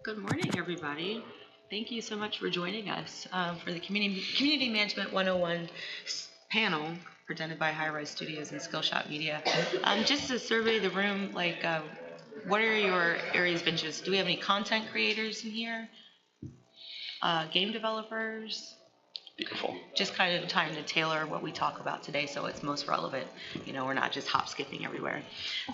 Good morning, everybody. Thank you so much for joining us for the Community Management 101 panel presented by hi-rez Studios and Skillshot Media. Just to survey the room, what are your areas of interest? Do we have any content creators in here? Game developers? Beautiful. Just kind of trying to tailor what we talk about today so it's most relevant. We're not just hop skipping everywhere.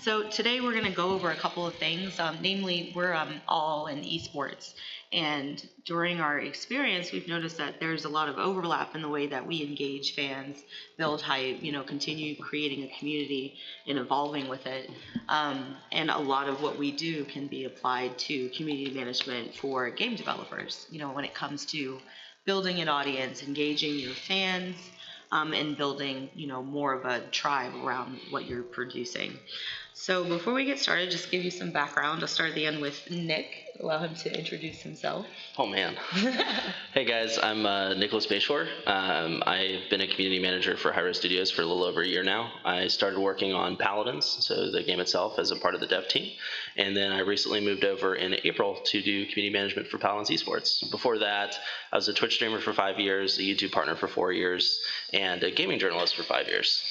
So today we're going to go over a couple of things. Namely, we're all in esports. And during our experience, we've noticed that there's a lot of overlap in the way that we engage fans, build hype, continue creating a community and evolving with it. And a lot of what we do can be applied to community management for game developers, when it comes to building an audience, engaging your fans, and building, more of a tribe around what you're producing. So before we get started, just give you some background. I'll start at the end with Nick. Allow him to introduce himself. Oh, man. Hey, guys. I'm Nicholas Bashore. I've been a community manager for hi-rez Studios for a little over a year now. I started working on Paladins, so the game itself, as a part of the dev team. And then I recently moved over in April to do community management for Paladins esports. Before that, I was a Twitch streamer for 5 years, a YouTube partner for 4 years, and a gaming journalist for 5 years.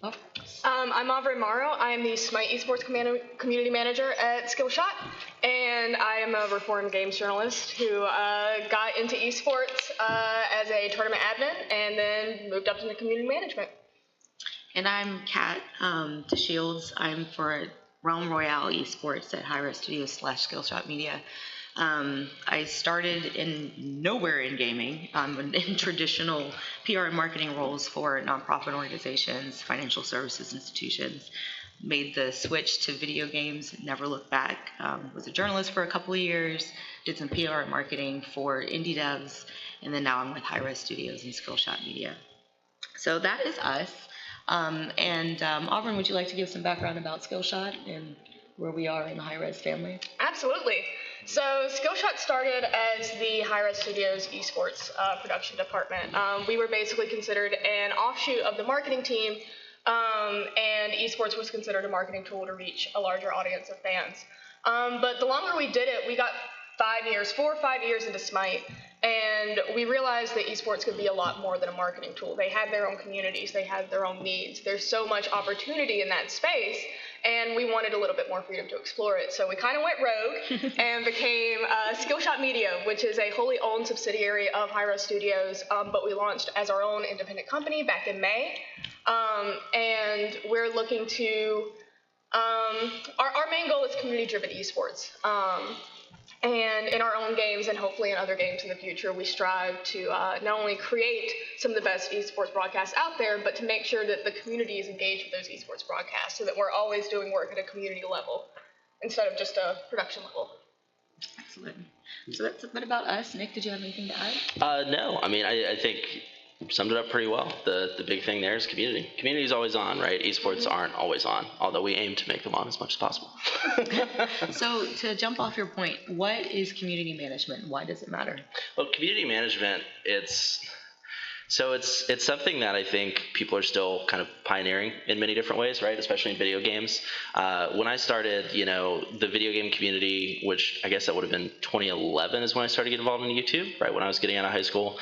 Oh. I'm Auverin Morrow. I am the Smite esports community manager at Skillshot, and I am a reformed games journalist who got into esports as a tournament admin and then moved up into community management. And I'm Kat DeShields. I'm for Realm Royale esports at hi-rez Studios / Skillshot Media. I started nowhere in gaming, in traditional PR and marketing roles for nonprofit organizations, financial services institutions. Made the switch to video games, never looked back. Was a journalist for a couple of years, did some PR and marketing for indie devs, and then now I'm with hi-rez Studios and Skillshot Media. So that is us. Auverin, would you like to give some background about Skillshot and where we are in the hi-rez family? Absolutely. So Skillshot started as the hi-rez Studios esports production department. We were basically considered an offshoot of the marketing team, and esports was considered a marketing tool to reach a larger audience of fans. But the longer we did it, we got 4 or 5 years into Smite, and we realized that esports could be a lot more than a marketing tool. They had their own communities, they had their own needs. There's so much opportunity in that space, and we wanted a little bit more freedom to explore it. So we kind of went rogue and became Skillshot Media, which is a wholly owned subsidiary of hi-rez Studios, but we launched as our own independent company back in May. And we're looking to, our main goal is community-driven esports. And in our own games and hopefully in other games in the future, we strive to not only create some of the best esports broadcasts out there, but to make sure that the community is engaged with those esports broadcasts so that we're always doing work at a community level instead of just a production level. Excellent. So that's a bit about us. Nick, did you have anything to add? No. I mean, I think summed it up pretty well. The big thing there is community. Community is always on, right? Esports aren't always on, although we aim to make them on as much as possible. So to jump off your point, what is community management? Why does it matter? Well, community management, it's something that I think people are still kind of pioneering in many different ways, right? Especially in video games. When I started, the video game community, which I guess that would have been 2011 is when I started getting involved in YouTube, right? When I was getting out of high school.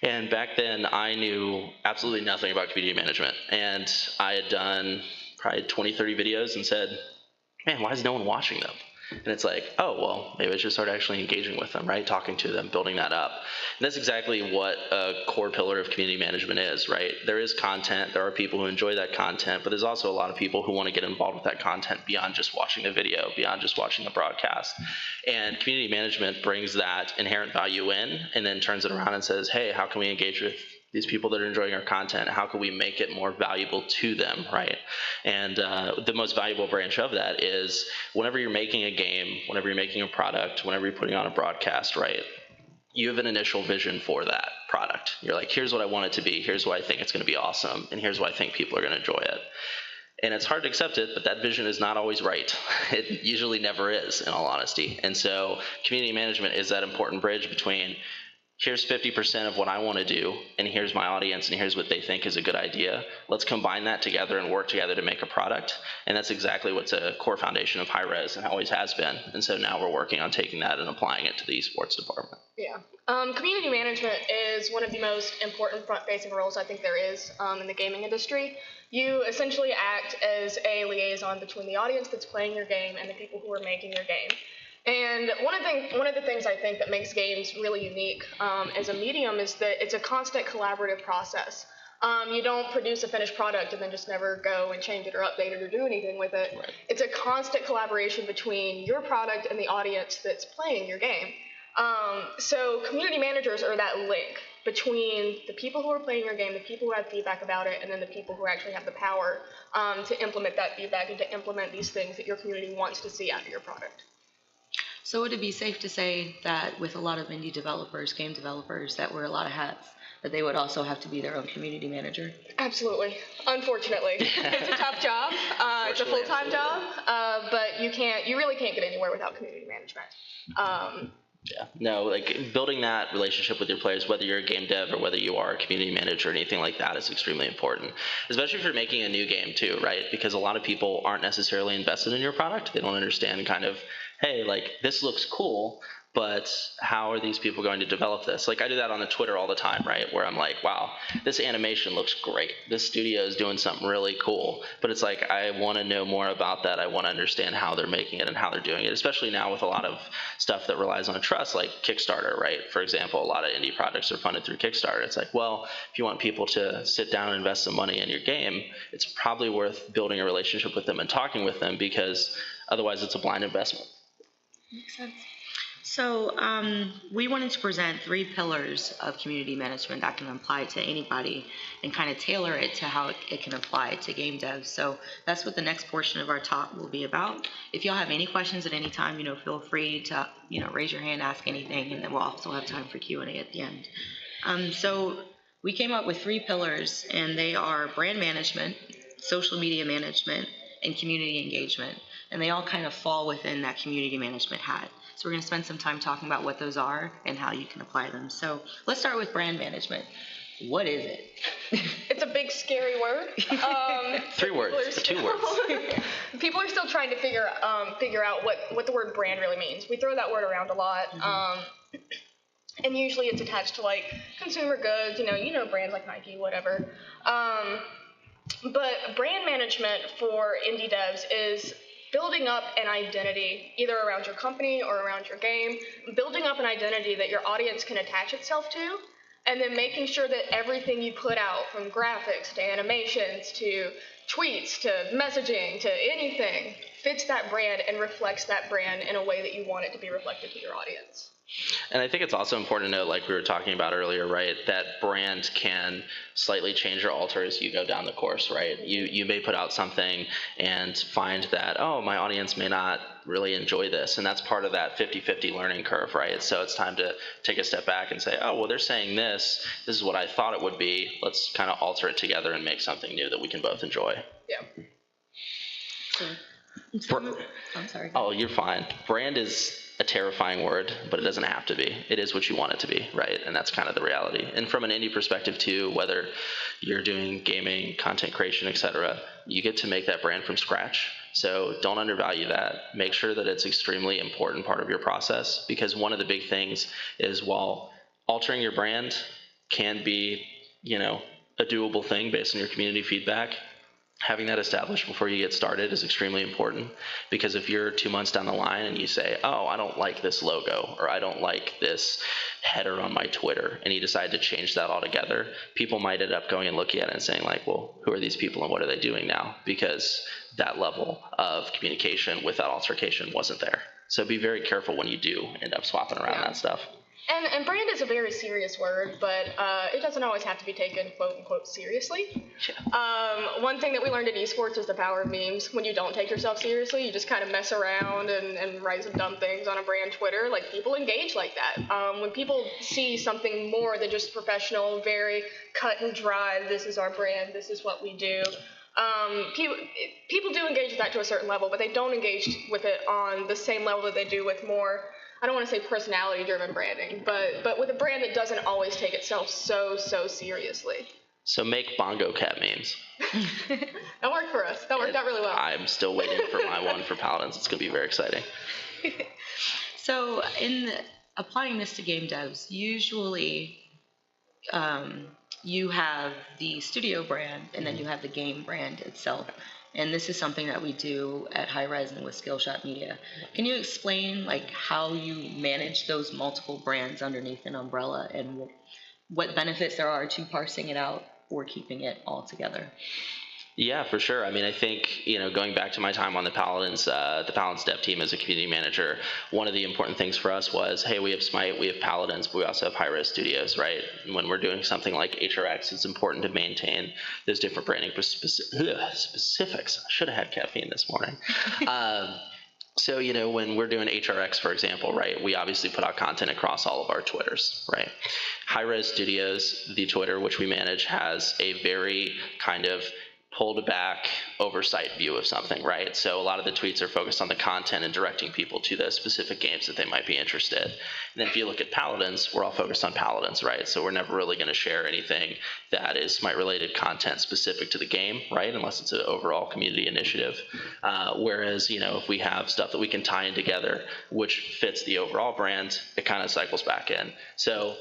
And back then, I knew absolutely nothing about community management. And I had done probably 20, 30 videos and said, man, why is no one watching them? And it's like, oh, well, maybe I should start actually engaging with them, right? Talking to them, building that up. And that's exactly what a core pillar of community management is, right? There is content. There are people who enjoy that content, but there's also a lot of people who want to get involved with that content beyond just watching the video, beyond just watching the broadcast. And community management brings that inherent value in and then turns it around and says, hey, how can we engage with these people that are enjoying our content? How can we make it more valuable to them, right? And the most valuable branch of that is whenever you're making a game, whenever you're making a product, whenever you're putting on a broadcast, right? You have an initial vision for that product. You're like, here's what I want it to be. Here's why I think it's going to be awesome. And here's why I think people are going to enjoy it. And it's hard to accept it, but that vision is not always right. It usually never is, in all honesty. And so community management is that important bridge between here's 50% of what I want to do, and here's my audience, and here's what they think is a good idea. Let's combine that together and work together to make a product. And that's exactly what's a core foundation of hi-rez and always has been. And so now we're working on taking that and applying it to the esports department. Yeah. Community management is one of the most important front-facing roles I think there is in the gaming industry. You essentially act as a liaison between the audience that's playing your game and the people who are making your game. And one of the things I think that makes games really unique as a medium is that it's a constant collaborative process. You don't produce a finished product and then just never go and change it or update it or do anything with it. Right. It's a constant collaboration between your product and the audience that's playing your game. So community managers are that link between the people who are playing your game, the people who have feedback about it, and then the people who actually have the power to implement that feedback and to implement these things that your community wants to see out of your product. So would it be safe to say that with a lot of indie developers, game developers that wear a lot of hats, that they would also have to be their own community manager? Absolutely. Unfortunately. It's a tough job. It's a full-time job, but you really can't get anywhere without community management. Yeah, no, like building that relationship with your players, whether you're a game dev or whether you are a community manager or anything like that, is extremely important, especially if you're making a new game too, right? Because a lot of people aren't necessarily invested in your product. They don't understand kind of, hey, like this looks cool, but how are these people going to develop this? Like I do that on the Twitter all the time, right? Where I'm like, wow, this animation looks great. This studio is doing something really cool. But it's like, I want to know more about that. I want to understand how they're making it and how they're doing it, especially now with a lot of stuff that relies on trust, like Kickstarter, right? For example, a lot of indie projects are funded through Kickstarter. It's like, well, if you want people to sit down and invest some money in your game, it's probably worth building a relationship with them and talking with them, because otherwise it's a blind investment. Makes sense. So we wanted to present 3 pillars of community management that can apply to anybody and kind of tailor it to how it can apply to game devs. So that's what the next portion of our talk will be about. If y'all have any questions at any time, feel free to, raise your hand, ask anything, and then we'll also have time for Q&A at the end. So we came up with 3 pillars, and they are brand management, social media management, and community engagement. And they all kind of fall within that community management hat. So we're going to spend some time talking about what those are and how you can apply them. So let's start with brand management. What is it? It's a big, scary word. 3 words, 2 words. People are still trying to figure out what the word brand really means. We throw that word around a lot. Mm-hmm. And usually it's attached to like consumer goods, brands like Nike, whatever. But brand management for indie devs is building up an identity, either around your company or around your game, building up an identity that your audience can attach itself to, and then making sure that everything you put out, from graphics to animations to tweets to messaging to anything, fits that brand and reflects that brand in a way that you want it to be reflected to your audience. And I think it's also important to note, like we were talking about earlier, right, that brand can slightly change or alter as you go down the course, right? You may put out something and find that, oh, my audience may not really enjoy this. And that's part of that 50-50 learning curve, right? So it's time to take a step back and say, oh, well, they're saying this. This is what I thought it would be. Let's kind of alter it together and make something new that we can both enjoy. Yeah. I'm sorry. Oh, you're fine. Brand is a terrifying word, but it doesn't have to be. It is what you want it to be, right? And that's kind of the reality. And from an indie perspective too, whether you're doing gaming, content creation, etc., you get to make that brand from scratch. So don't undervalue that. Make sure that it's extremely important part of your process, because one of the big things is, while altering your brand can be, a doable thing based on your community feedback, having that established before you get started is extremely important. Because if you're 2 months down the line and you say, oh, I don't like this logo, or I don't like this header on my Twitter, and you decide to change that altogether, people might end up going and looking at it and saying like, well, who are these people and what are they doing now? Because that level of communication with that altercation wasn't there. So be very careful when you do end up swapping around that stuff. And brand is a very serious word, but it doesn't always have to be taken quote-unquote seriously. Yeah. One thing that we learned in esports is the power of memes. When you don't take yourself seriously, you just kind of mess around and write some dumb things on a brand Twitter. Like, people engage like that. When people see something more than just professional, very cut and dry, this is our brand, this is what we do, people do engage with that to a certain level, but they don't engage with it on the same level that they do with more I don't want to say personality-driven branding, but with a brand that doesn't always take itself so seriously. So make Bongo Cat memes. That worked for us. That worked out really well. I'm still waiting for my one for Paladins. It's going to be very exciting. So in applying this to game devs, usually you have the studio brand and then you have the game brand itself. And this is something that we do at hi-rez and with Skillshot Media. Can you explain like how you manage those multiple brands underneath an umbrella and what benefits there are to parsing it out or keeping it all together? Yeah, for sure. I mean, I think, going back to my time on the Paladins dev team as a community manager, one of the important things for us was, hey, we have Smite, we have Paladins, but we also have hi-rez studios, right? And when we're doing something like HRX, it's important to maintain those different branding specifics. I should have had caffeine this morning. So, when we're doing HRX, for example, right, we obviously put out content across all of our Twitters, right? Hi-rez Studios, the Twitter which we manage, has a very kind of pulled back oversight view of something, right? So a lot of the tweets are focused on the content and directing people to the specific games that they might be interested. And then if you look at Paladins, we're all focused on Paladins, right? So we're never really going to share anything that is Smite-related content specific to the game, right? Unless it's an overall community initiative. Whereas, if we have stuff that we can tie in together, which fits the overall brand, it kind of cycles back in. So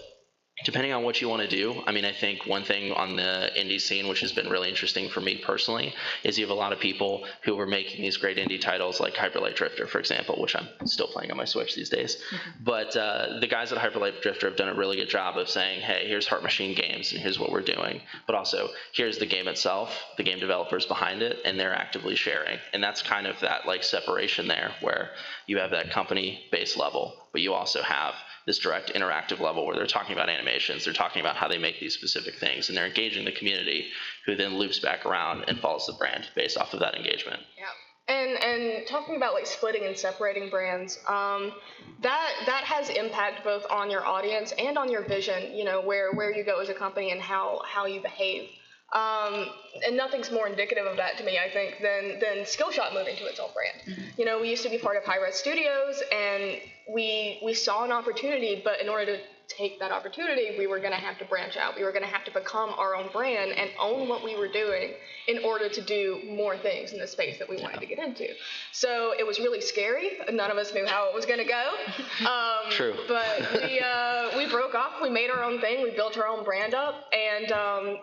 depending on what you want to do, I mean, I think one thing on the indie scene, which has been really interesting for me personally, is you have a lot of people who are making these great indie titles like Hyperlight Drifter, for example, which I'm still playing on my Switch these days. Mm-hmm. But the guys at Hyperlight Drifter have done a really good job of saying, hey, here's Heart Machine Games and here's what we're doing. But also, here's the game itself, the game developers behind it, and they're actively sharing. And that's kind of that like separation there where you have that company-based level, but you also have this direct interactive level where they're talking about animations, they're talking about how they make these specific things, and they're engaging the community, who then loops back around and follows the brand based off of that engagement. Yeah. And talking about like splitting and separating brands, that has impact both on your audience and on your vision, where you go as a company and how you behave. And nothing's more indicative of that to me, I think, than Skillshot moving to its own brand. Mm-hmm. We used to be part of hi-rez Studios, and we saw an opportunity, but in order to take that opportunity, we were going to have to branch out. We were going to have to become our own brand and own what we were doing in order to do more things in the space that we wanted to get into. So it was really scary. None of us knew how it was going to go. True. But we broke off. We made our own thing. We built our own brand up, and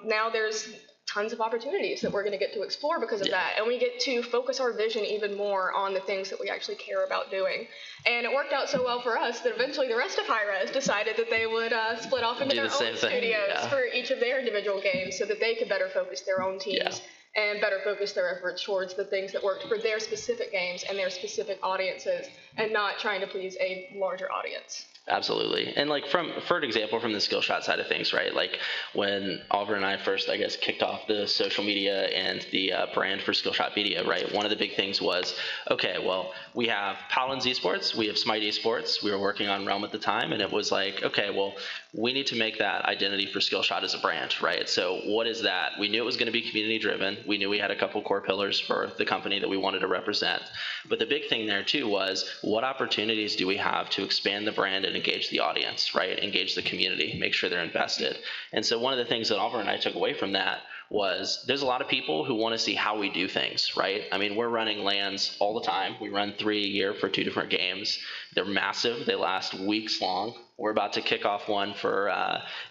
now there's tons of opportunities that we're going to get to explore because of that, and we get to focus our vision even more on the things that we actually care about doing. And it worked out so well for us that eventually the rest of hi-rez decided that they would split off into their own studios for each of their individual games so that they could better focus their own teams and better focus their efforts towards the things that worked for their specific games and their specific audiences, and not trying to please a larger audience. Absolutely. And like for an example from the Skillshot side of things, right? Like when Auverin and I first, I guess, kicked off the social media and the brand for Skillshot Media, right? One of the big things was, okay, well, we have Paladins esports, we have Smite esports. We were working on Realm at the time, and it was like, okay, well, we need to make that identity for Skillshot as a brand, right? So what is that? We knew it was going to be community driven. We knew we had a couple core pillars for the company that we wanted to represent. But the big thing there too was, what opportunities do we have to expand the brand and engage the audience, right? Engage the community, make sure they're invested. And so one of the things that Auverin and I took away from that was, there's a lot of people who want to see how we do things, right? I mean, we're running LANs all the time. We run 3 a year for 2 different games. They're massive. They last weeks long. We're about to kick off one for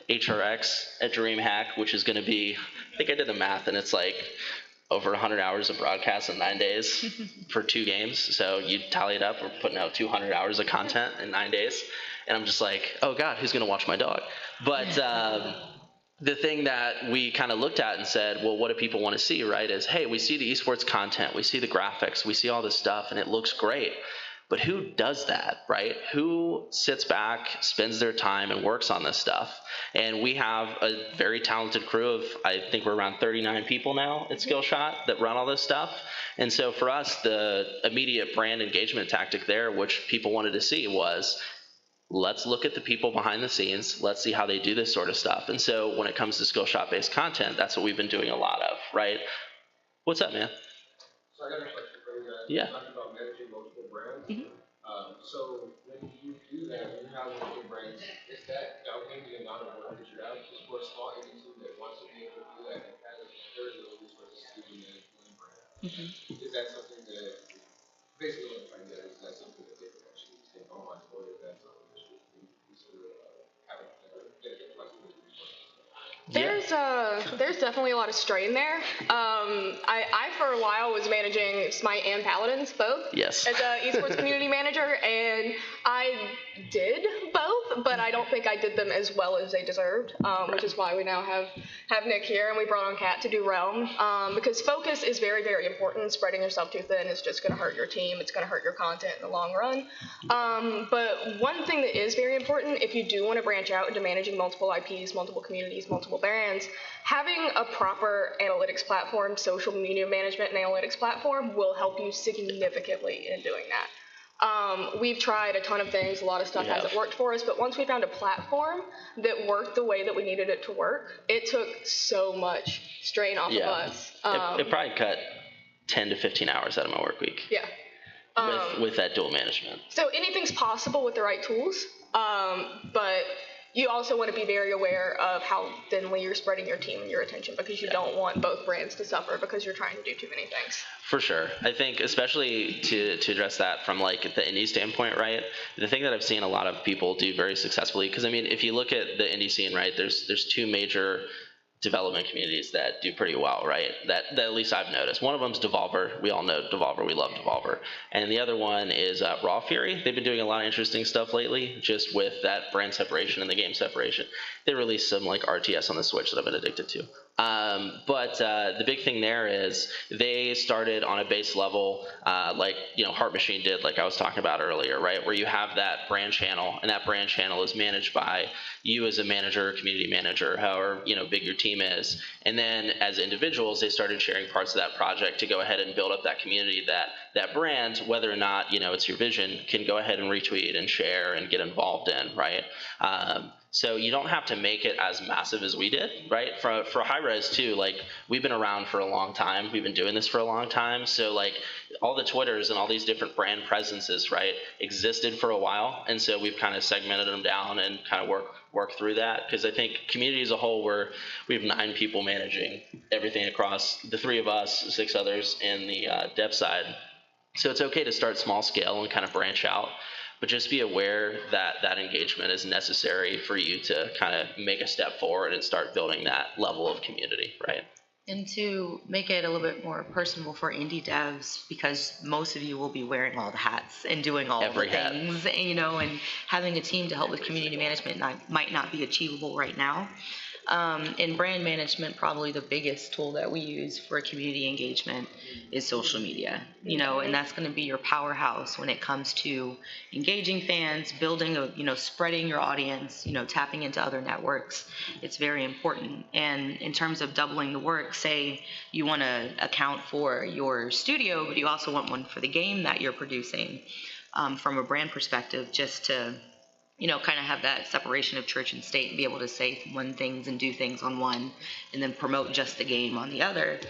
HRX at DreamHack, which is going to be, I think I did the math, and it's like over 100 hours of broadcast in 9 days for 2 games. So you tally it up, we're putting out 200 hours of content in 9 days. And I'm just like, oh God, who's going to watch my dog? But the thing that we kind of looked at and said, well, what do people want to see, right? Is, hey, we see the esports content, we see the graphics, we see all this stuff, and it looks great. But who does that, right? Who sits back, spends their time, and works on this stuff? And we have a very talented crew of, I think we're around 39 people now at Skillshot that run all this stuff. And so for us, the immediate brand engagement tactic there, which people wanted to see, was, let's look at the people behind the scenes. Let's see how they do this sort of stuff. And so when it comes to Skillshot-based content, that's what we've been doing a lot of, right? What's up, man? So I got a question for you guys. Yeah. You talked about managing multiple brands. Mm-hmm. So when you do that, when you have one of your brands, is that doubling the amount of work that you have just for a small agency that wants to be able to do that and has very little resources to do manage one brand? Is that something that basically what I'm trying to get at is that something that they could actually take on, or is that something that should be considered having dedicated flexibility resources? Yeah. There's definitely a lot of strain there. I for a while was managing Smite and Paladins both. Yes. As a esports community manager, and I did both, but I don't think I did them as well as they deserved. Which is why we now have Nick here, and we brought on Kat to do Realm. Because focus is very, very important. Spreading yourself too thin is just going to hurt your team. It's going to hurt your content in the long run. But one thing that is very important, if you do want to branch out into managing multiple IPs, multiple communities, multiple brands, having a proper analytics platform, social media management and analytics platform will help you significantly in doing that. We've tried a ton of things. A lot of stuff hasn't worked for us, but once we found a platform that worked the way that we needed it to work, it took so much strain off of us. It probably cut 10 to 15 hours out of my work week. Yeah. With that dual management. So anything's possible with the right tools, but you also want to be very aware of how thinly you're spreading your team and your attention, because you don't want both brands to suffer because you're trying to do too many things. For sure. I think especially to address that from like the indie standpoint, right? The thing that I've seen a lot of people do very successfully, because I mean, if you look at the indie scene, right, there's two major development communities that do pretty well, right? That at least I've noticed. One of them is Devolver. We all know Devolver. We love Devolver. And the other one is Raw Fury. They've been doing a lot of interesting stuff lately, just with that brand separation and the game separation. They released some like RTS on the Switch that I've been addicted to. But the big thing there is they started on a base level, like Heart Machine did, like I was talking about earlier, right? Where you have that brand channel, and that brand channel is managed by you as a manager, community manager, however big your team is. And then as individuals, they started sharing parts of that project to go ahead and build up that community that brand, whether or not it's your vision, can go ahead and retweet and share and get involved in, right? So you don't have to make it as massive as we did, right? For hi-rez too, like we've been around for a long time. We've been doing this for a long time. So like all the Twitters and all these different brand presences, right, existed for a while. And so we've kind of segmented them down and kind of work through that. Because I think community as a whole, we have 9 people managing everything across the 3 of us, 6 others in the dev side. So it's okay to start small scale and kind of branch out. But just be aware that that engagement is necessary for you to kind of make a step forward and start building that level of community, right? And to make it a little bit more personable for indie devs, because most of you will be wearing all the hats and doing all the things, and having a team to help with community management might not be achievable right now. In brand management, probably the biggest tool that we use for community engagement is social media, and that's going to be your powerhouse when it comes to engaging fans, building spreading your audience, tapping into other networks. It's very important. And in terms of doubling the work, say you want to account for your studio, but you also want one for the game that you're producing, from a brand perspective, just to kind of have that separation of church and state and be able to say one things and do things on one and then promote just the game on the other.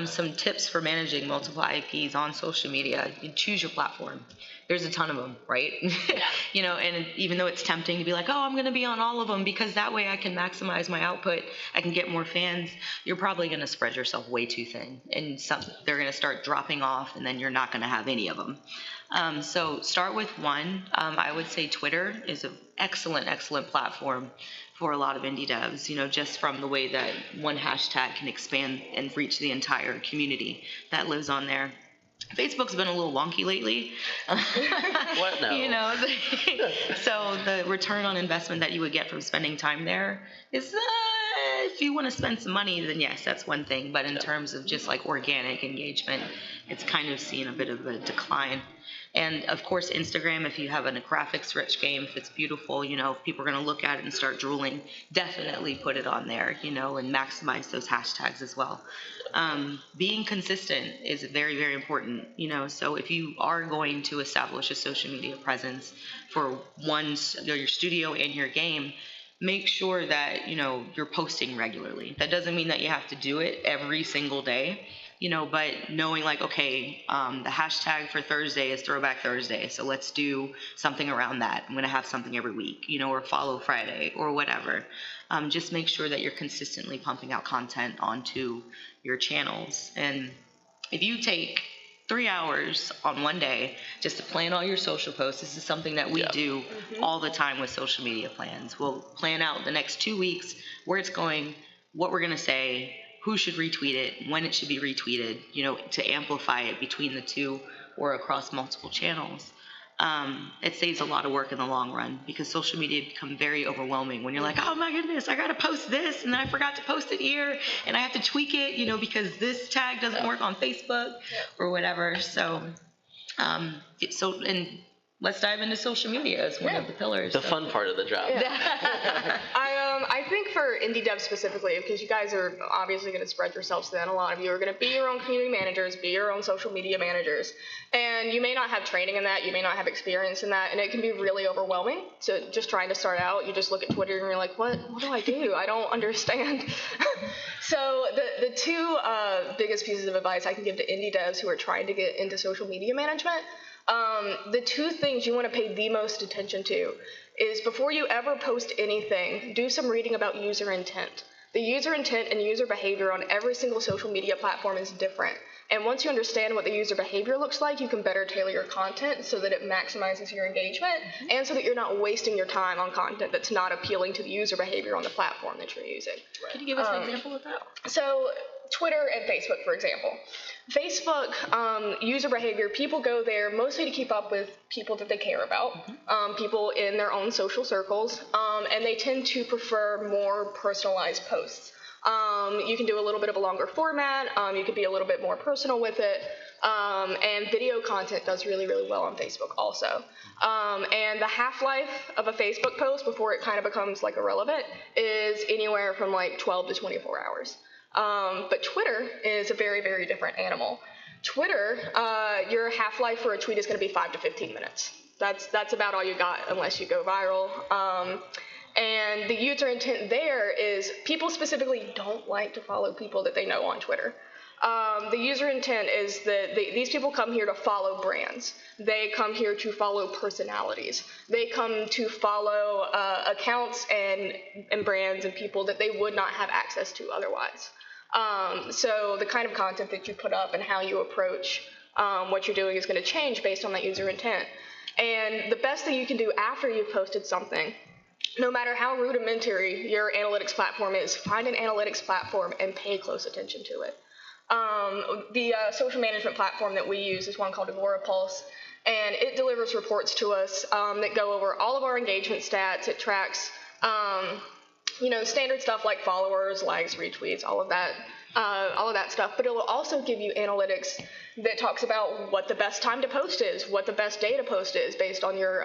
Some tips for managing multiple IPs on social media: you choose your platform. There's a ton of them, right? And even though it's tempting to be like, oh, I'm going to be on all of them because that way I can maximize my output, I can get more fans, you're probably going to spread yourself way too thin. And they're going to start dropping off, and then you're not going to have any of them. So start with one. I would say Twitter is an excellent platform for a lot of indie devs, just from the way that one hashtag can expand and reach the entire community that lives on there. Facebook's been a little wonky lately. What now? So the return on investment that you would get from spending time there is, if you want to spend some money, then yes, that's one thing. But in terms of just like organic engagement, it's kind of seen a bit of a decline. And of course, Instagram, if you have a graphics-rich game, if it's beautiful, if people are going to look at it and start drooling, definitely put it on there, and maximize those hashtags as well. Being consistent is very, very important, so if you are going to establish a social media presence for your studio and your game, make sure that, you're posting regularly. That doesn't mean that you have to do it every single day. but knowing like, okay, the hashtag for Thursday is Throwback Thursday, so let's do something around that. I'm going to have something every week, or Follow Friday or whatever. Just make sure that you're consistently pumping out content onto your channels. And if you take 3 hours on one day just to plan all your social posts, this is something that we do all the time with social media plans. We'll plan out the next 2 weeks, where it's going, what we're going to say, who should retweet it, when it should be retweeted, to amplify it between the two or across multiple channels. It saves a lot of work in the long run, because social media become very overwhelming when you're like, oh my goodness, I got to post this and then I forgot to post it here and I have to tweak it, because this tag doesn't work on Facebook or whatever. So, and let's dive into social media as one of the pillars. The fun part of the job. I think for indie devs specifically, because you guys are obviously going to spread yourselves thin, a lot of you are going to be your own community managers, be your own social media managers, and you may not have training in that, you may not have experience in that, and it can be really overwhelming. So just trying to start out, you just look at Twitter and you're like, what do I do? I don't understand. So the two biggest pieces of advice I can give to indie devs who are trying to get into social media management, the two things you want to pay the most attention to is, before you ever post anything, do some reading about user intent. The user intent and user behavior on every single social media platform is different. And once you understand what the user behavior looks like, you can better tailor your content so that it maximizes your engagement and so that you're not wasting your time on content that's not appealing to the user behavior on the platform that you're using. Can you give us an example of that? So Twitter and Facebook, for example. Facebook user behavior, people go there mostly to keep up with people that they care about, people in their own social circles, and they tend to prefer more personalized posts. You can do a little bit of a longer format, you can be a little bit more personal with it, and video content does really, really well on Facebook also. And the half-life of a Facebook post before it kind of becomes like irrelevant is anywhere from like 12 to 24 hours. But Twitter is a very, very different animal. Twitter, your half-life for a tweet is going to be 5 to 15 minutes. That's about all you got unless you go viral. And the user intent there is, people specifically don't like to follow people that they know on Twitter. The user intent is that these people come here to follow brands. They come here to follow personalities. They come to follow accounts and brands and people that they would not have access to otherwise. So the kind of content that you put up and how you approach what you're doing is going to change based on that user intent. And the best thing you can do after you've posted something, no matter how rudimentary your analytics platform is, find an analytics platform and pay close attention to it. The social management platform that we use is one called Auverin Morrow, and it delivers reports to us that go over all of our engagement stats. It tracks standard stuff like followers, likes, retweets, all of that stuff. But it will also give you analytics that talks about what the best time to post is, what the best day to post is based on your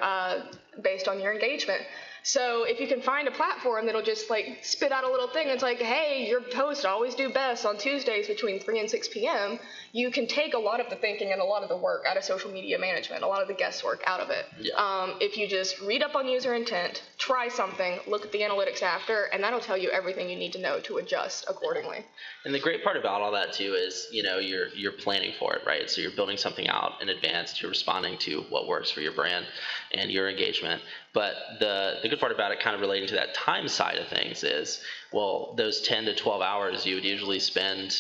engagement. So if you can find a platform that'll just like spit out a little thing, it's like, hey, your posts always do best on Tuesdays between 3 and 6 p.m., you can take a lot of the thinking and a lot of the work out of social media management, a lot of the guesswork out of it. Yeah. If you just read up on user intent, try something, look at the analytics after, and that'll tell you everything you need to know to adjust accordingly. And the great part about all that too is, you're planning for it, right? So you're building something out in advance, you're responding to what works for your brand and your engagement. But the good part about it, kind of relating to that time side of things, is, well, those 10 to 12 hours you would usually spend,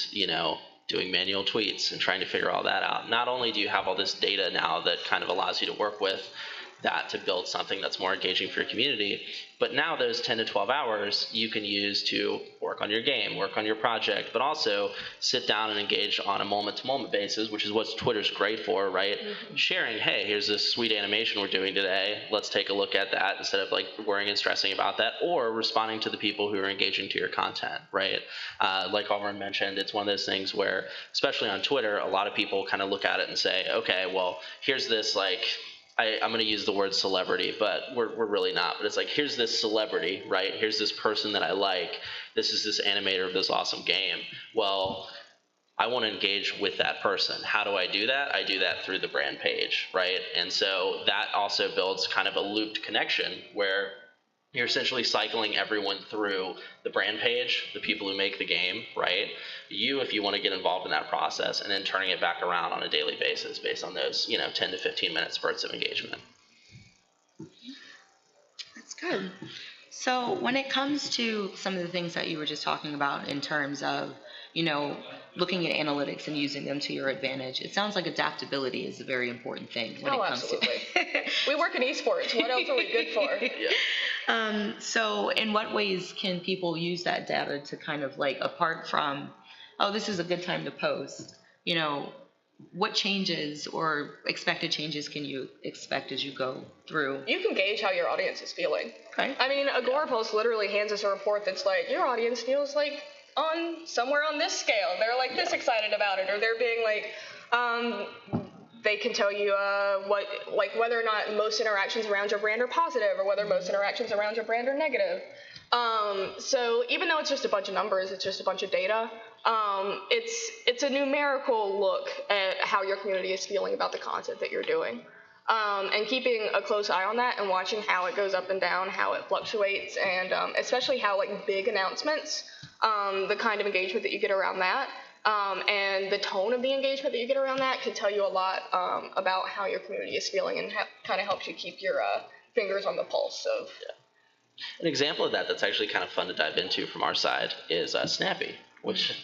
doing manual tweets and trying to figure all that out. Not only do you have all this data now that kind of allows you to work with that to build something that's more engaging for your community, but now those 10 to 12 hours you can use to work on your game, work on your project, but also sit down and engage on a moment-to-moment basis, which is what Twitter's great for, right? Mm-hmm. Sharing, hey, here's this sweet animation we're doing today, let's take a look at that, instead of like worrying and stressing about that, or responding to the people who are engaging to your content, right? Like Auverin mentioned, it's one of those things where, especially on Twitter, a lot of people kind of look at it and say, okay, well, here's this like, I'm going to use the word celebrity, but we're really not. But it's like, here's this celebrity, right? Here's this person that I like. This is this animator of this awesome game. Well, I want to engage with that person. How do I do that? I do that through the brand page, right? And so that also builds kind of a looped connection where you're essentially cycling everyone through the brand page, the people who make the game, right? You, if you want to get involved in that process, and then turning it back around on a daily basis based on those, 10 to 15 minute spurts of engagement. That's good. So when it comes to some of the things that you were just talking about in terms of, looking at analytics and using them to your advantage, it sounds like adaptability is a very important thing when it comes absolutely. to We work in esports. What else are we good for? Yeah. So in what ways can people use that data to kind of like, apart from, oh, this is a good time to post, what changes or expected changes can you expect as you go through? You can gauge how your audience is feeling. Okay. I mean, Agorapulse literally hands us a report that's like, your audience feels like on somewhere on this scale. They're like this excited about it, or they're being like, they can tell you whether or not most interactions around your brand are positive, or whether most interactions around your brand are negative. So even though it's just a bunch of numbers, it's just a bunch of data. It's a numerical look at how your community is feeling about the content that you're doing. And keeping a close eye on that and watching how it goes up and down, how it fluctuates, and especially how like big announcements, the kind of engagement that you get around that, and the tone of the engagement that you get around that can tell you a lot about how your community is feeling, and kind of helps you keep your fingers on the pulse of. An example of that that's actually kind of fun to dive into from our side is Snappy, which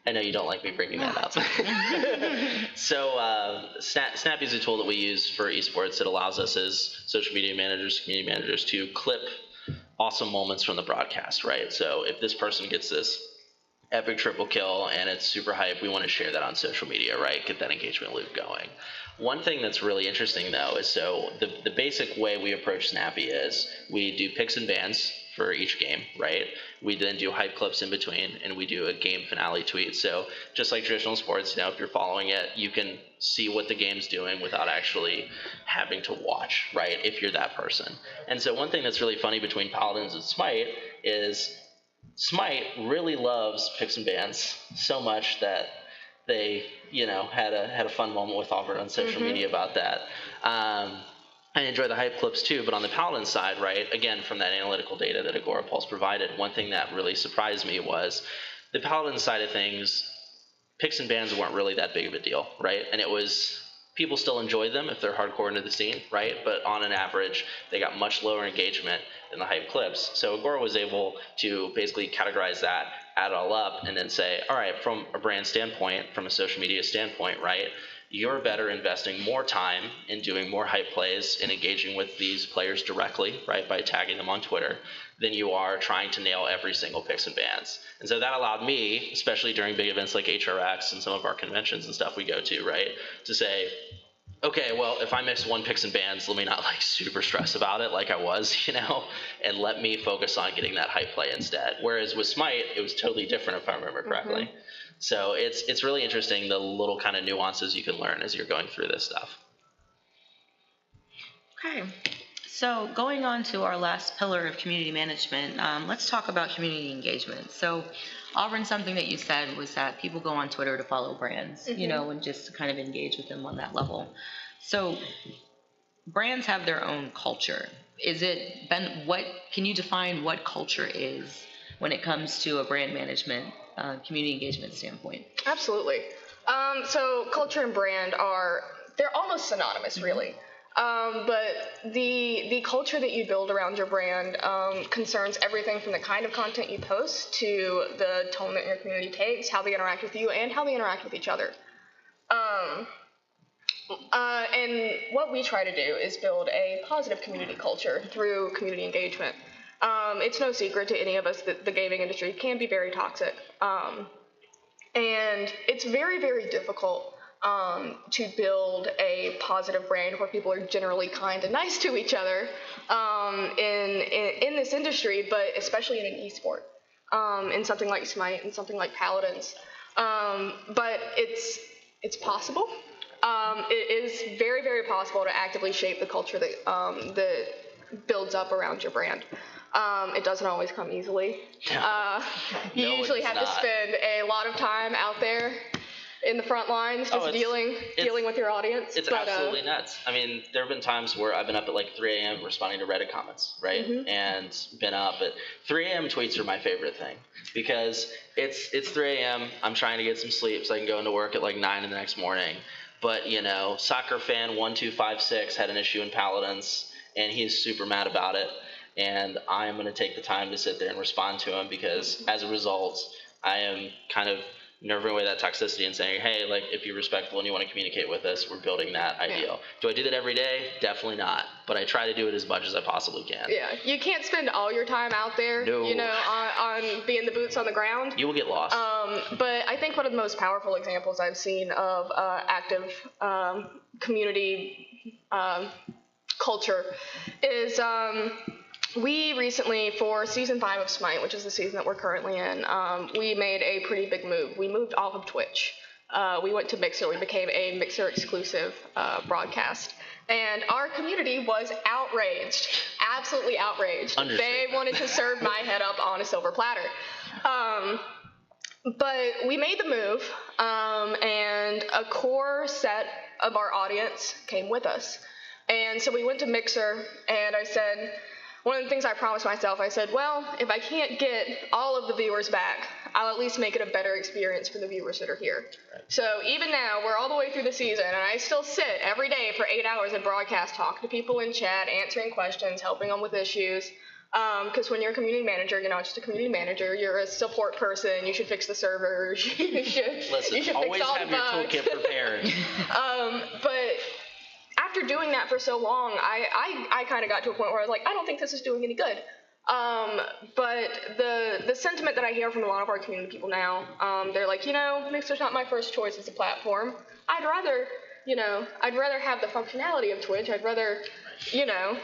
I know you don't like me bringing that up. So Snappy is a tool that we use for esports that allows us as social media managers, community managers, to clip awesome moments from the broadcast, right? So if this person gets this epic triple kill and it's super hype, we want to share that on social media, right? Get that engagement loop going. One thing that's really interesting though is, so the basic way we approach Snappy is we do picks and bans for each game, right? We then do hype clips in between, and we do a game finale tweet. So just like traditional sports, if you're following it, you can see what the game's doing without actually having to watch, right? If you're that person. And so one thing that's really funny between Paladins and Smite is Smite really loves picks and bans so much that they, had a fun moment with Auverin on social media about that. I enjoy the hype clips too, but on the Paladin side, right, again, from that analytical data that Agorapulse provided, one thing that really surprised me was the Paladin side of things, picks and bans weren't really that big of a deal, right? And it was, people still enjoyed them if they're hardcore into the scene, right? But on an average, they got much lower engagement than the hype clips. So Agora was able to basically categorize that, add it all up, and then say, all right, from a brand standpoint, from a social media standpoint, right, you're better investing more time in doing more hype plays and engaging with these players directly, right, by tagging them on Twitter, than you are trying to nail every single picks and bans. And so that allowed me, especially during big events like HRX and some of our conventions and stuff we go to, right, to say, okay, well, if I miss one picks and bans, let me not super stress about it like I was, and let me focus on getting that hype play instead. Whereas with Smite, it was totally different if I remember correctly. So it's really interesting, the little kind of nuances you can learn as you're going through this stuff. Okay. So going on to our last pillar of community management, let's talk about community engagement. So Auverin, something that you said was that people go on Twitter to follow brands, and just to kind of engage with them on that level. So brands have their own culture. Can you define what culture is when it comes to a brand management, community engagement standpoint? Absolutely. So culture and brand they're almost synonymous, really. But the culture that you build around your brand concerns everything from the kind of content you post to the tone that your community takes, how they interact with you, and how they interact with each other. And what we try to do is build a positive community culture through community engagement. It's no secret to any of us that the gaming industry can be very toxic. And it's very, very difficult to build a positive brand where people are generally kind and nice to each other in this industry, but especially in an esport, in something like Smite and something like Paladins. But it's possible. It is very, very possible to actively shape the culture that builds up around your brand. It doesn't always come easily. You usually have to spend a lot of time out there in the front lines, just dealing with your audience. It's absolutely nuts. I mean, there have been times where I've been up at like 3 a.m. responding to Reddit comments, right? And been up at 3 a.m. tweets are my favorite thing because it's 3 a.m. I'm trying to get some sleep so I can go into work at like 9 in the next morning. But, soccer fan 1256 had an issue in Paladins, and he's super mad about it. And I am going to take the time to sit there and respond to him because, as a result, I am kind of nerving away that toxicity and saying, hey, like, if you're respectful and you want to communicate with us, we're building that ideal. Do I do that every day? Definitely not. But I try to do it as much as I possibly can. Yeah, you can't spend all your time out there, on being the boots on the ground. You will get lost. But I think one of the most powerful examples I've seen of active community culture is we recently, for Season 5 of Smite, which is the season that we're currently in, we made a pretty big move. We moved off of Twitch. We went to Mixer. We became a Mixer-exclusive broadcast. And our community was outraged, absolutely outraged. They wanted to serve my head up on a silver platter. But we made the move, and a core set of our audience came with us. And so we went to Mixer, and I said, one of the things I promised myself, I said, well, if I can't get all of the viewers back, I'll at least make it a better experience for the viewers that are here. Right. So even now, we're all the way through the season, and I still sit every day for 8 hours at broadcast, talking to people in chat, answering questions, helping them with issues. Because when you're a community manager, you're not just a community manager, you're a support person. You should fix the servers. you should always fix all have the bugs. your toolkit prepared. But after doing that for so long, I kind of got to a point where I was like, I don't think this is doing any good. But the sentiment that I hear from a lot of our community people now, they're like, Mixer's not my first choice as a platform. I'd rather have the functionality of Twitch. I'd rather,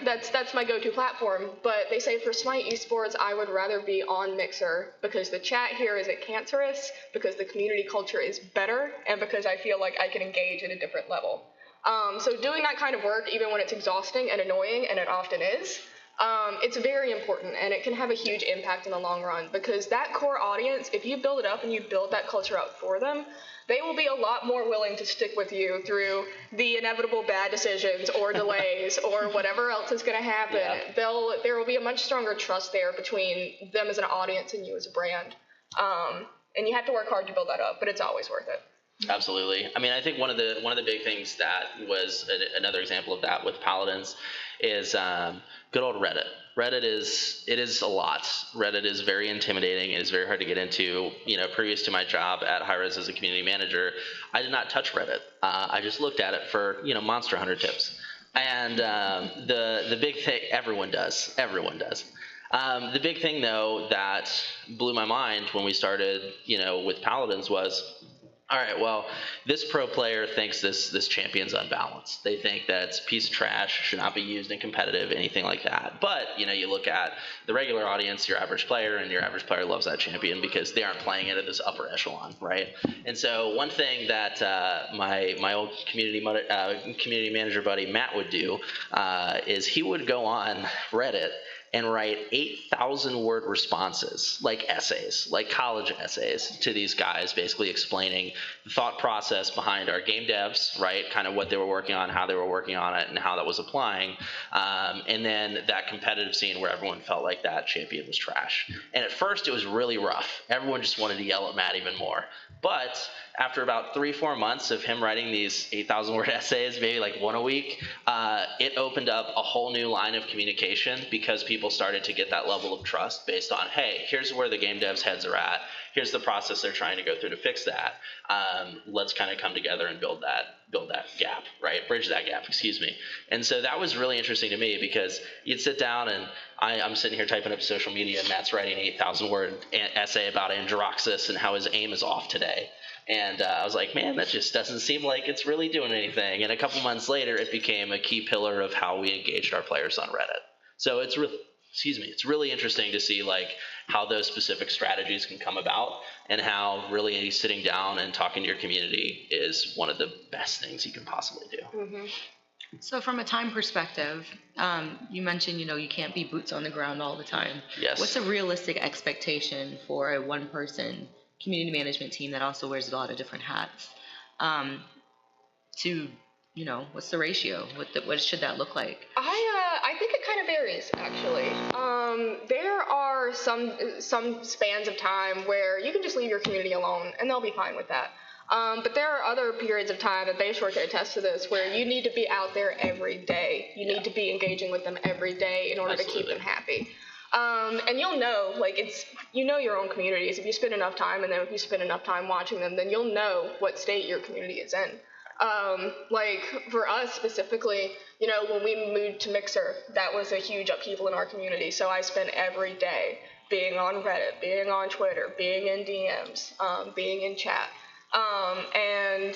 that's my go-to platform. But they say for Smite esports, I would rather be on Mixer because the chat here isn't cancerous, because the community culture is better, and because I feel like I can engage at a different level. So doing that kind of work, even when it's exhausting and annoying, and it often is, it's very important, and it can have a huge impact in the long run, because that core audience, if you build it up and you build that culture out for them, they will be a lot more willing to stick with you through the inevitable bad decisions or delays or whatever else is going to happen. Yeah. There will be a much stronger trust there between them as an audience and you as a brand. And you have to work hard to build that up, but it's always worth it. Absolutely. I mean, I think one of the big things that was another example of that with Paladins is good old Reddit. Reddit is a lot. Reddit is very intimidating. It is very hard to get into. Previous to my job at hi-rez as a community manager, I did not touch Reddit. I just looked at it for Monster Hunter tips. And the big thing, everyone does. The big thing though that blew my mind when we started, with Paladins was, all right, well, this pro player thinks this champion's unbalanced. They think that it's a piece of trash, should not be used in competitive, anything like that. But, you look at the regular audience, your average player, and your average player loves that champion because they aren't playing it at this upper echelon, right? And so one thing that my old community manager buddy Matt would do is he would go on Reddit and write 8,000-word responses, like essays, like college essays, to these guys, basically explaining the thought process behind our game devs, right, kind of what they were working on, how they were working on it, and how that was applying, and then that competitive scene where everyone felt like that champion was trash. And at first, it was really rough. Everyone just wanted to yell at Matt even more. But after about 3-4 months of him writing these 8,000-word essays, maybe like one a week, it opened up a whole new line of communication because people started to get that level of trust based on, hey, here's where the game devs' heads are at. Here's the process they're trying to go through to fix that. Let's kind of come together and build that gap, right? Bridge that gap, excuse me. And so that was really interesting to me because you'd sit down and I'm sitting here typing up social media and Matt's writing an 8,000-word essay about Androxus and how his aim is off today. And I was like, man, that just doesn't seem like it's really doing anything. And a couple months later, it became a key pillar of how we engaged our players on Reddit. So it's really interesting to see like how those specific strategies can come about and how really sitting down and talking to your community is one of the best things you can possibly do. Mm-hmm. So from a time perspective, you mentioned, you can't be boots on the ground all the time. Yes. What's a realistic expectation for a one-person community management team that also wears a lot of different hats? to, what's the ratio? What should that look like? I think it kind of varies, actually. There are some spans of time where you can just leave your community alone, and they'll be fine with that. But there are other periods of time, and Bashore can attest to this, where you need to be out there every day. You need to be engaging with them every day in order to keep them happy. And you'll know, your own communities. If you spend enough time in them, if you spend enough time watching them, then you'll know what state your community is in. For us specifically, when we moved to Mixer, that was a huge upheaval in our community. So I spent every day being on Reddit, being on Twitter, being in DMs, being in chat. And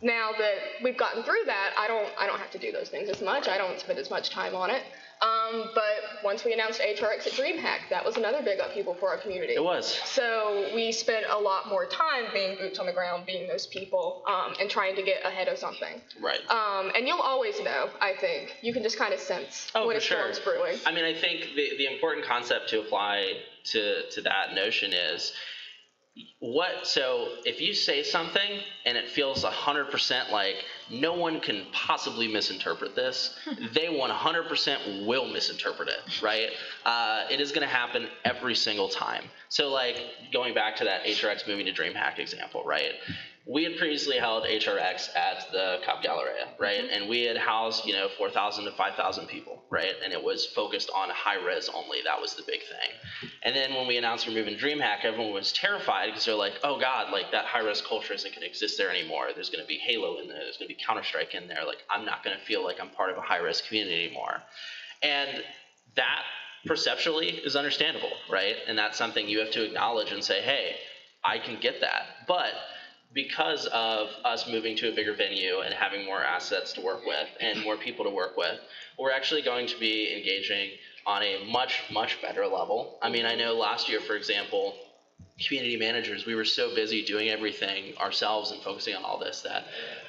now that we've gotten through that, I don't have to do those things as much. I don't spend as much time on it. But once we announced HRX at DreamHack, that was another big upheaval for our community. It was. So we spent a lot more time being boots on the ground, being those people, and trying to get ahead of something. Right. And you'll always know, I think. You can just kind of sense when a storm's brewing. I mean, I think the important concept to apply to that notion is, so if you say something and it feels 100% like no one can possibly misinterpret this, they 100% will misinterpret it, right? It is going to happen every single time. So going back to that HRX moving to DreamHack example, right? We had previously held HRX at the Cop Galleria, right? Mm-hmm. And we had housed, 4,000 to 5,000 people, right? And it was focused on hi-rez only. That was the big thing. And then when we announced we're moving to DreamHack, everyone was terrified because they're like, oh God, that hi-rez culture isn't going to exist there anymore. There's going to be Halo in there. There's going to be Counter-Strike in there. I'm not going to feel like I'm part of a hi-rez community anymore. And that perceptually is understandable, right? And that's something you have to acknowledge and say, hey, I can get that. But because of us moving to a bigger venue and having more assets to work with and more people to work with, we're actually going to be engaging on a much, much better level. I mean, I know last year, for example, community managers, we were so busy doing everything ourselves and focusing on all this that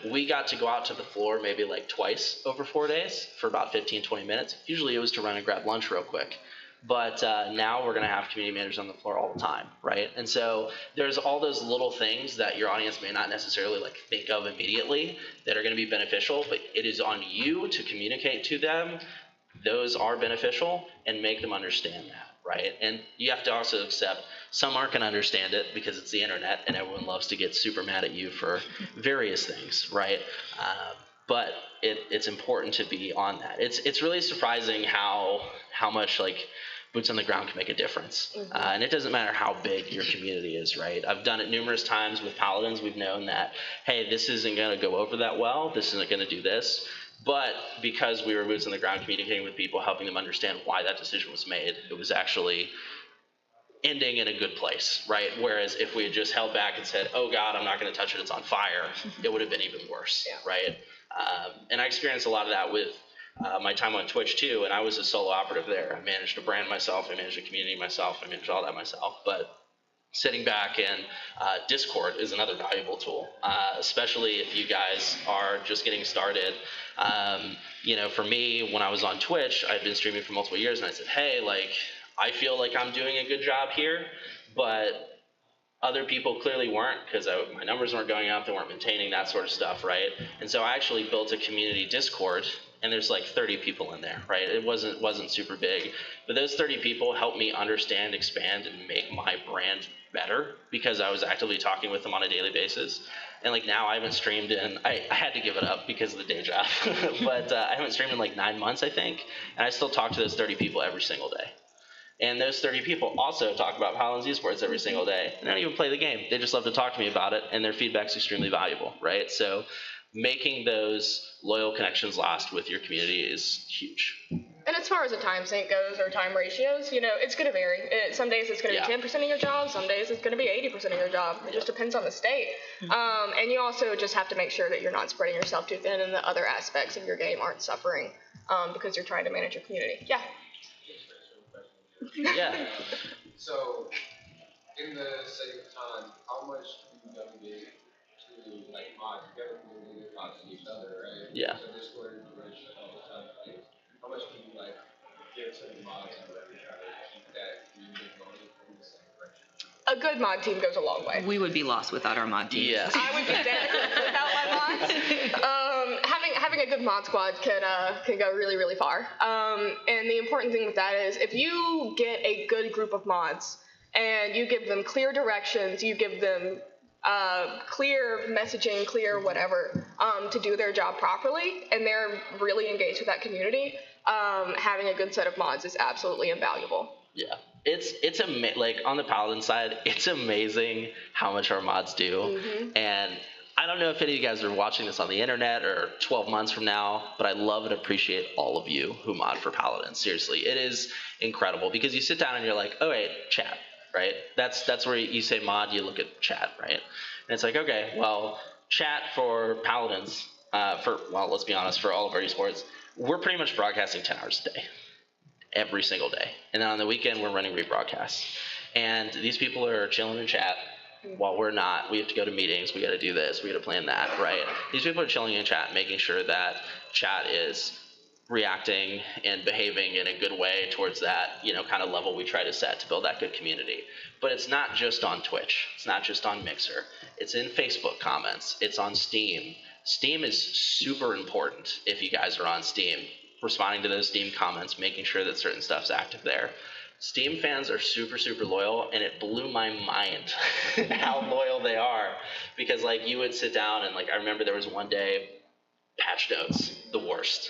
we got to go out to the floor maybe twice over 4 days for about 15, 20 minutes. Usually it was to run and grab lunch real quick. But now we're going to have community managers on the floor all the time, right? And so there's all those little things that your audience may not necessarily think of immediately that are going to be beneficial, but it is on you to communicate to them those are beneficial and make them understand that, right? And you have to also accept some aren't going to understand it because it's the internet and everyone loves to get super mad at you for various things, right? But it's important to be on that. It's really surprising how much boots on the ground can make a difference. Mm-hmm. And it doesn't matter how big your community is, right? I've done it numerous times with Paladins. We've known that, hey, this isn't going to go over that well. This isn't going to do this. But because we were boots on the ground communicating with people, helping them understand why that decision was made, it was actually ending in a good place, right? Whereas if we had just held back and said, oh, God, I'm not going to touch it, it's on fire, it would have been even worse, right? And I experienced a lot of that with my time on Twitch too, and I was a solo operative there. I managed a brand myself, I managed a community myself, I managed all that myself. But sitting back in Discord is another valuable tool, especially if you guys are just getting started. For me, when I was on Twitch, I'd been streaming for multiple years, and I said, hey, I feel like I'm doing a good job here, but other people clearly weren't because my numbers weren't going up, they weren't maintaining that sort of stuff, right? And so I actually built a community Discord, and there's 30 people in there, right? It wasn't super big, but those 30 people helped me understand, expand, and make my brand better because I was actively talking with them on a daily basis. And now I haven't streamed in, I had to give it up because of the day job, but I haven't streamed in 9 months, I think, and I still talk to those 30 people every single day. And those 30 people also talk about Paladins esports every single day. They don't even play the game. They just love to talk to me about it, and their feedback's extremely valuable, right? So making those loyal connections last with your community is huge. And as far as the time sync goes or time ratios, it's going to vary. Some days it's going to be 10% of your job. Some days it's going to be 80% of your job. It just depends on the state. Mm-hmm. And you also just have to make sure that you're not spreading yourself too thin and the other aspects of your game aren't suffering because you're trying to manage your community. Yeah. Yeah. So, in the sake of time, how much do you delegate to mod together and mod to each other, right? Yeah. So Discord integration, all those kind of things. How much can you give to the mods and try to keep that community going in the same direction? A good mod team goes a long way. We would be lost without our mod team. Yes. I would be dead without my mods. Having a good mod squad can go really, really far. And the important thing with that is if you get a good group of mods and you give them clear directions, you give them clear messaging, clear whatever, to do their job properly, and they're really engaged with that community, having a good set of mods is absolutely invaluable. Yeah, it's like on the Paladin side, it's amazing how much our mods do, and I don't know if any of you guys are watching this on the internet or 12 months from now, but I love and appreciate all of you who mod for Paladin. Seriously, it is incredible because you sit down and you're like, oh wait, chat, right? That's where you say mod, you look at chat, right? And it's like, okay, well, chat for Paladins, let's be honest, for all of our esports, we're pretty much broadcasting 10 hours a day. Every single day. And then on the weekend, we're running rebroadcasts. And these people are chilling in chat while we're not. We have to go to meetings. We got to do this. We got to plan that, right? These people are chilling in chat, making sure that chat is reacting and behaving in a good way towards that, kind of level we try to set to build that good community. But it's not just on Twitch. It's not just on Mixer. It's in Facebook comments. It's on Steam. Steam is super important if you guys are on Steam. Responding to those Steam comments, making sure that certain stuff's active there. Steam fans are super, super loyal, and it blew my mind how loyal they are. Because, you would sit down, and, I remember there was one day, patch notes, the worst.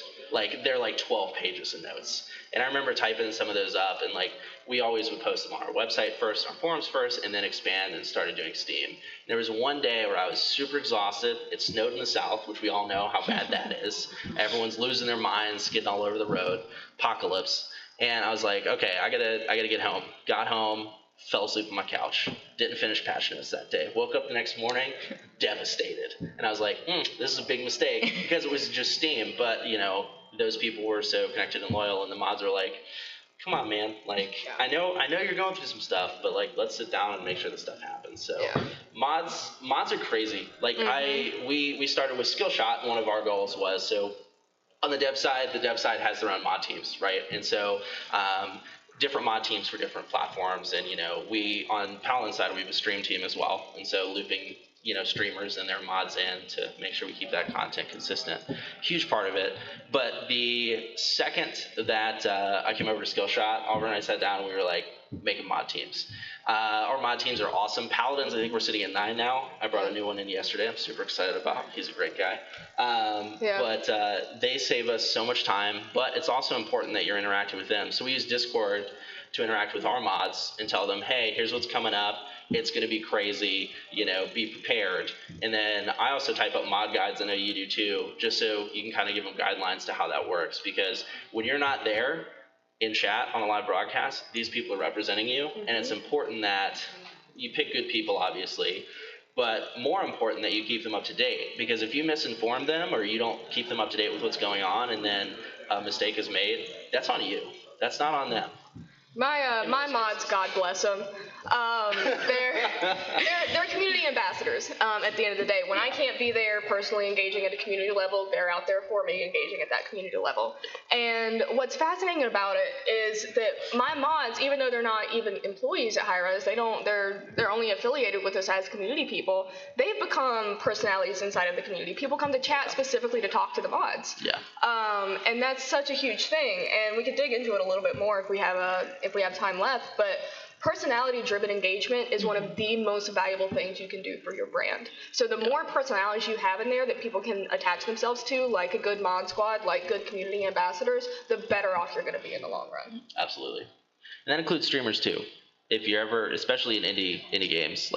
They're 12 pages of notes. And I remember typing some of those up, and, we always would post them on our website first, our forums first, and then expand and started doing Steam. And there was one day where I was super exhausted. It snowed in the south, which we all know how bad that is. Everyone's losing their minds, getting all over the road, apocalypse. And I was like, okay, I gotta get home. Got home, fell asleep on my couch. Didn't finish patch notes that day. Woke up the next morning, devastated. And I was like, this is a big mistake, because it was just Steam. But, those people were so connected and loyal, and the mods were like, come on, man. I know you're going through some stuff, but let's sit down and make sure this stuff happens. So mods are crazy. We started with Skillshot, and one of our goals was, so on the dev side has their own mod teams, right? And so different mod teams for different platforms, and we on Paladin side we have a stream team as well, and so looping streamers and their mods in to make sure we keep that content consistent. Huge part of it. But the second that I came over to Skillshot, Auverin and I sat down and we were like, making mod teams. Our mod teams are awesome. Paladins, I think we're sitting at 9 now. I brought a new one in yesterday. I'm super excited about. He's a great guy. But they save us so much time, but it's also important that you're interacting with them. So we use Discord to interact with our mods and tell them, hey, here's what's coming up. It's going to be crazy, be prepared. And then I also type up mod guides, I know you do too, just so you can kind of give them guidelines to how that works. Because when you're not there in chat on a live broadcast, these people are representing you. And it's important that you pick good people, obviously, but more important that you keep them up to date. Because if you misinform them or you don't keep them up to date with what's going on and then a mistake is made, that's on you. That's not on them. My mods, God bless them. They're community ambassadors. At the end of the day, when I can't be there personally engaging at a community level, they're out there for me engaging at that community level. And what's fascinating about it is that my mods, even though they're not even employees at hi-rez, they're only affiliated with us as community people. They've become personalities inside of the community. People come to chat specifically to talk to the mods. Yeah. And that's such a huge thing. And we could dig into it a little bit more if we have time left, but personality-driven engagement is one of the most valuable things you can do for your brand. So the more personalities you have in there that people can attach themselves to, like a good mod squad, like good community ambassadors, the better off you're going to be in the long run. Absolutely. And that includes streamers too. If you're ever, especially in indie games,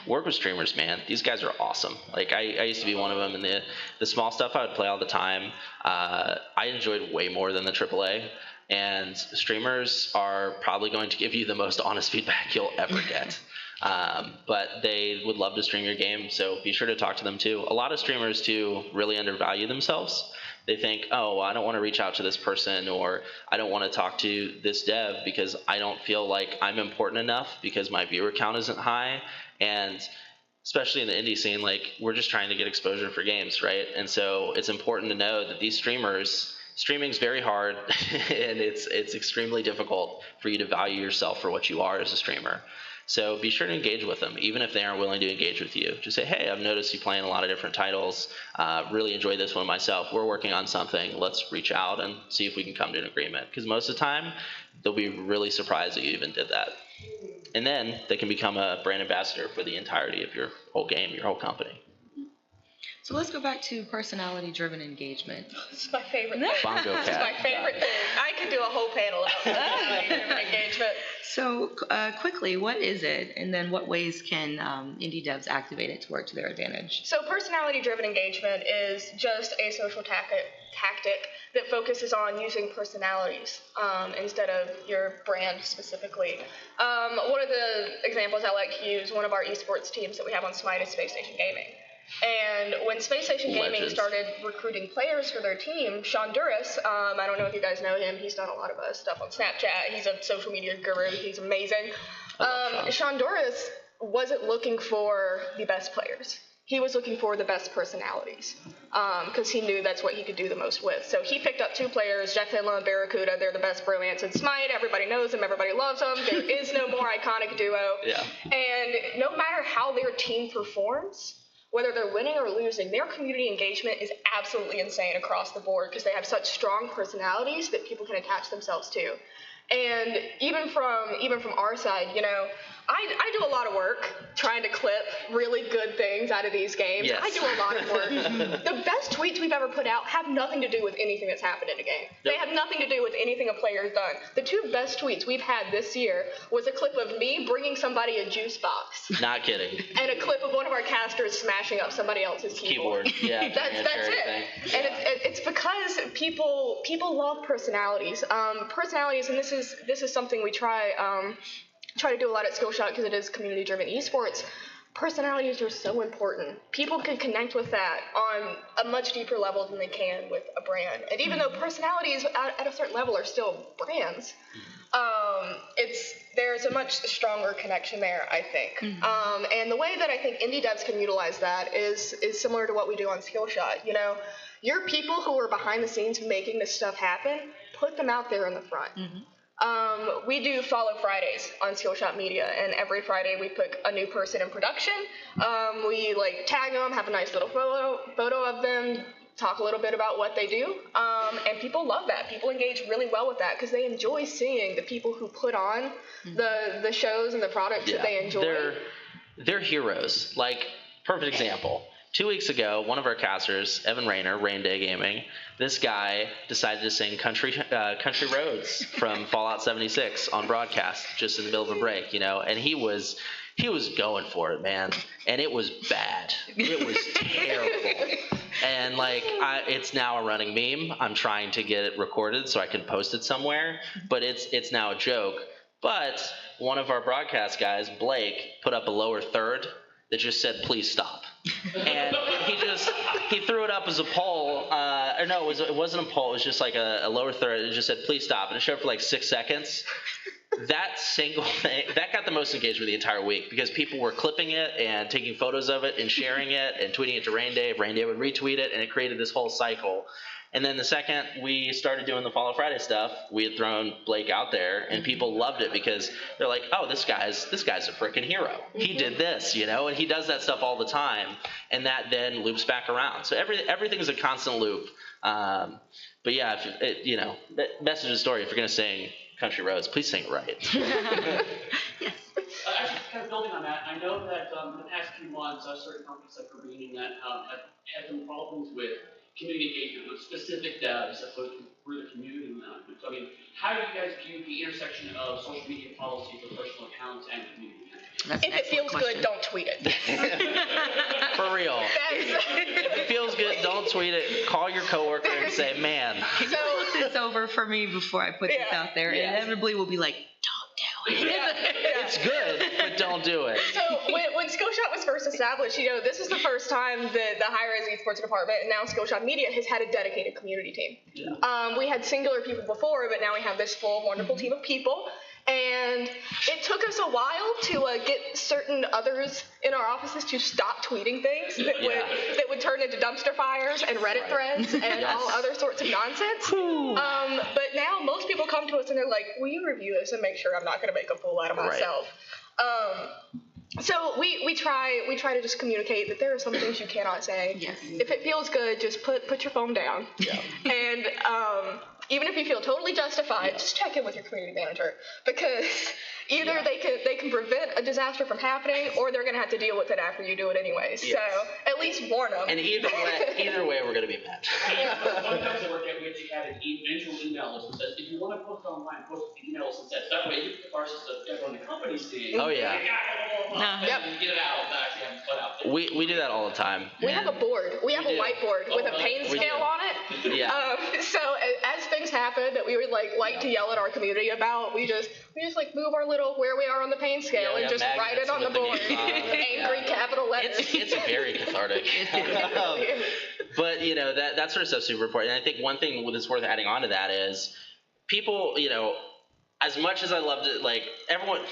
work with streamers, man. These guys are awesome. I used to be one of them, and the small stuff I would play all the time, I enjoyed way more than the AAA. And streamers are probably going to give you the most honest feedback you'll ever get. But they would love to stream your game, so be sure to talk to them too. A lot of streamers too really undervalue themselves. They think, oh, well, I don't want to reach out to this person, or I don't want to talk to this dev because I don't feel like I'm important enough because my viewer count isn't high. And especially in the indie scene, we're just trying to get exposure for games, right? And so it's important to know that these streaming's very hard, and it's extremely difficult for you to value yourself for what you are as a streamer. So be sure to engage with them, even if they aren't willing to engage with you. Just say, hey, I've noticed you playing a lot of different titles. Really enjoy this one myself. We're working on something. Let's reach out and see if we can come to an agreement. Because most of the time, they'll be really surprised that you even did that. And then they can become a brand ambassador for the entirety of your whole game, your whole company. So let's go back to personality-driven engagement. It's my favorite thing. Bongo It's cat. my favorite thing. I could do a whole panel about personality-driven engagement. So quickly, what is it, and then what ways can indie devs activate it to work to their advantage? So personality-driven engagement is just a social tactic that focuses on using personalities instead of your brand specifically. One of the examples I like to use, one of our esports teams that we have on Smite is Space Station Gaming. And when Space Station Gaming Legends. started recruiting players for their team, Sean Duras, I don't know if you guys know him, he's done a lot of stuff on Snapchat, he's a social media guru, he's amazing. Sean Duras wasn't looking for the best players. He was looking for the best personalities because he knew that's what he could do the most with. So he picked up 2 players, Jeff Hinla and Barracuda. They're the best bromance in Smite. Everybody knows them. Everybody loves them. There is no more iconic duo. Yeah. And no matter how their team performs, whether they're winning or losing, their community engagement is absolutely insane across the board because they have such strong personalities that people can attach themselves to. And even from our side, you know, I do a lot of work trying to clip really good things out of these games. Yes. I do a lot of work. The best tweets we've ever put out have nothing to do with anything that's happened in a game. They have nothing to do with anything a player's done. The 2 best tweets we've had this year was a clip of me bringing somebody a juice box Not kidding. and a clip of one of our casters smashing up somebody else's keyboard. Yeah. That's it. And it's because people love personalities. Personalities, and this is something we try to do a lot at Skillshot because it is community-driven esports. Personalities are so important. People can connect with that on a much deeper level than they can with a brand. And even though personalities at a certain level are still brands, there's a much stronger connection there, I think. And the way that I think indie devs can utilize that is similar to what we do on Skillshot. You know, your people who are behind the scenes making this stuff happen, put them out there in the front. We do Follow Fridays on Skillshot Media, and every Friday we put a new person in production. We tag them, have a nice little photo of them, talk a little bit about what they do, and people love that. People engage really well with that because they enjoy seeing the people who put on the shows and the products that they enjoy. They're heroes. Like, perfect example. 2 weeks ago, one of our casters, Evan Rayner, Rain Day Gaming, this guy decided to sing Country Roads from Fallout 76 on broadcast just in the middle of a break, you know, and he was going for it, man, and it was bad. It was terrible. And it's now a running meme. I'm trying to get it recorded so I can post it somewhere, but it's now a joke. But one of our broadcast guys, Blake, put up a lower third that just said, "Please stop." And he threw it up as a poll. It wasn't a poll. It was just like a lower third. It just said, "Please stop," and it showed for 6 seconds. That single thing that got the most engagement the entire week because people were clipping it and taking photos of it and sharing it and tweeting it to Rain Day. Rain Day would retweet it, and it created this whole cycle. And then the second we started doing the Follow Friday stuff, we had thrown Blake out there, and people loved it because they're like, "Oh, this guy's a freaking hero. He did this, you know," and he does that stuff all the time, and that then loops back around. So everything is a constant loop. But yeah, message of the story. If you're gonna sing Country Roads, please sing it right. Yes. Actually, kind of building on that, I know that in the past few months, certain companies like Auverin that have had some problems with community engagement with specific devs as opposed to the community management. So, I mean, how do you guys view the intersection of social media policy for personal accounts and community management? If it feels good, don't tweet it. For real. If it feels good, don't tweet it. Call your coworker and say, "Man, Can you look this over for me before I put this out there?" Yeah. Inevitably we'll be like, "Don't do it." it's good, but don't do it." So when Skillshot was first established, this is the first time that the hi-rez esports department and now Skillshot Media has had a dedicated community team. Yeah. We had singular people before, but now we have this full, wonderful team of people. And it took us a while to get certain others in our offices to stop tweeting things that would turn into dumpster fires and Reddit threads and all other sorts of nonsense. But now most people come to us and they're like, "Will you review this and make sure I'm not going to make a fool out of myself?" So we try to just communicate that there are some things you cannot say. Yes. If it feels good, just put your phone down. Yeah. And even if you feel totally justified, just check in with your community manager, because either they can prevent a disaster from happening, or they're gonna have to deal with it after you do it anyway. Yes. So at least warn them. And either way, we're gonna be mad. One of the things I work at, we actually had an eventual email list that says, if you want to post online, post the email list and says, that way you can parse stuff everyone in the company seeing. Oh, yeah. Yep. And get it out, not actually have to put out there. We do that all the time. We have a board. We have a do. whiteboard with a pain We scale do. on it. Yeah. So as things happen that we would like to yell at our community about, we just like move our little where we are on the pain scale Yeah, we and have just write it magnets on the with the board. names on it. Angry capital letters. It's very cathartic. But that sort of stuff's super important. And I think one thing that's worth adding on to that is people, as much as I loved it, like everyone.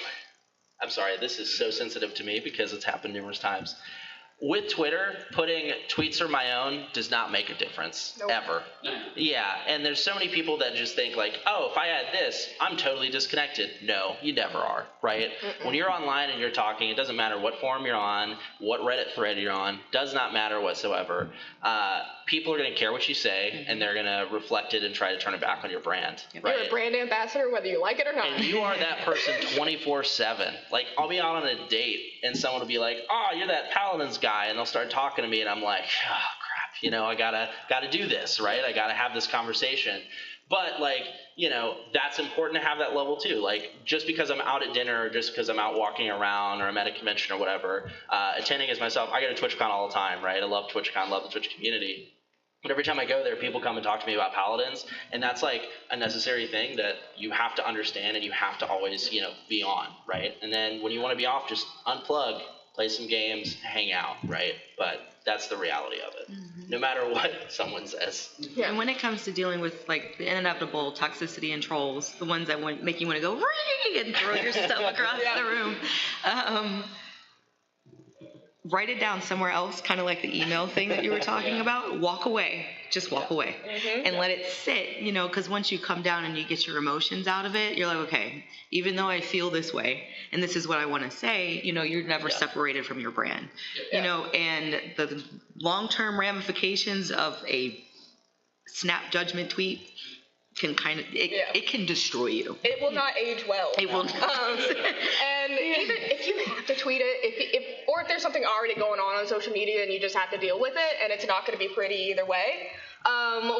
I'm sorry, this is so sensitive to me because it's happened numerous times. With Twitter, putting tweets of my own does not make a difference, Nope. ever. Yeah, and there's so many people that just think like, oh, if I add this, I'm totally disconnected. No, you never are, right? When you're online and you're talking, it doesn't matter what forum you're on, what Reddit thread you're on, does not matter whatsoever. People are going to care what you say, and they're going to reflect it and try to turn it back on your brand, right? You're a brand ambassador whether you like it or not. And you are that person 24/7. Like, I'll be out on a date, and someone will be like, oh, you're that Paladins guy, and they'll start talking to me, and I'm like, oh, crap, I gotta do this, right? I gotta have this conversation. But, like, that's important to have that level, too. Like, just because I'm out at dinner, or just because I'm out walking around, or I'm at a convention or whatever, attending as myself, I go to TwitchCon all the time, right? I love TwitchCon, love the Twitch community. But every time I go there, people come and talk to me about Paladins, and that's like a necessary thing that you have to understand and you have to always, be on, right? And then when you want to be off, just unplug, play some games, hang out, right? But that's the reality of it, no matter what someone says. Yeah. And when it comes to dealing with like the inevitable toxicity and trolls, the ones that make you want to go ring and throw your stuff across the room, write it down somewhere else, kind of like the email thing that you were talking about. Walk away. Just walk away and let it sit, because once you come down and you get your emotions out of it, you're like, okay, even though I feel this way and this is what I want to say, you're never separated from your brand, and the long-term ramifications of a snap judgment tweet can it can destroy you. It will not age well. It will not. And even if you have to tweet it, or if there's something already going on social media and you just have to deal with it, and it's not going to be pretty either way,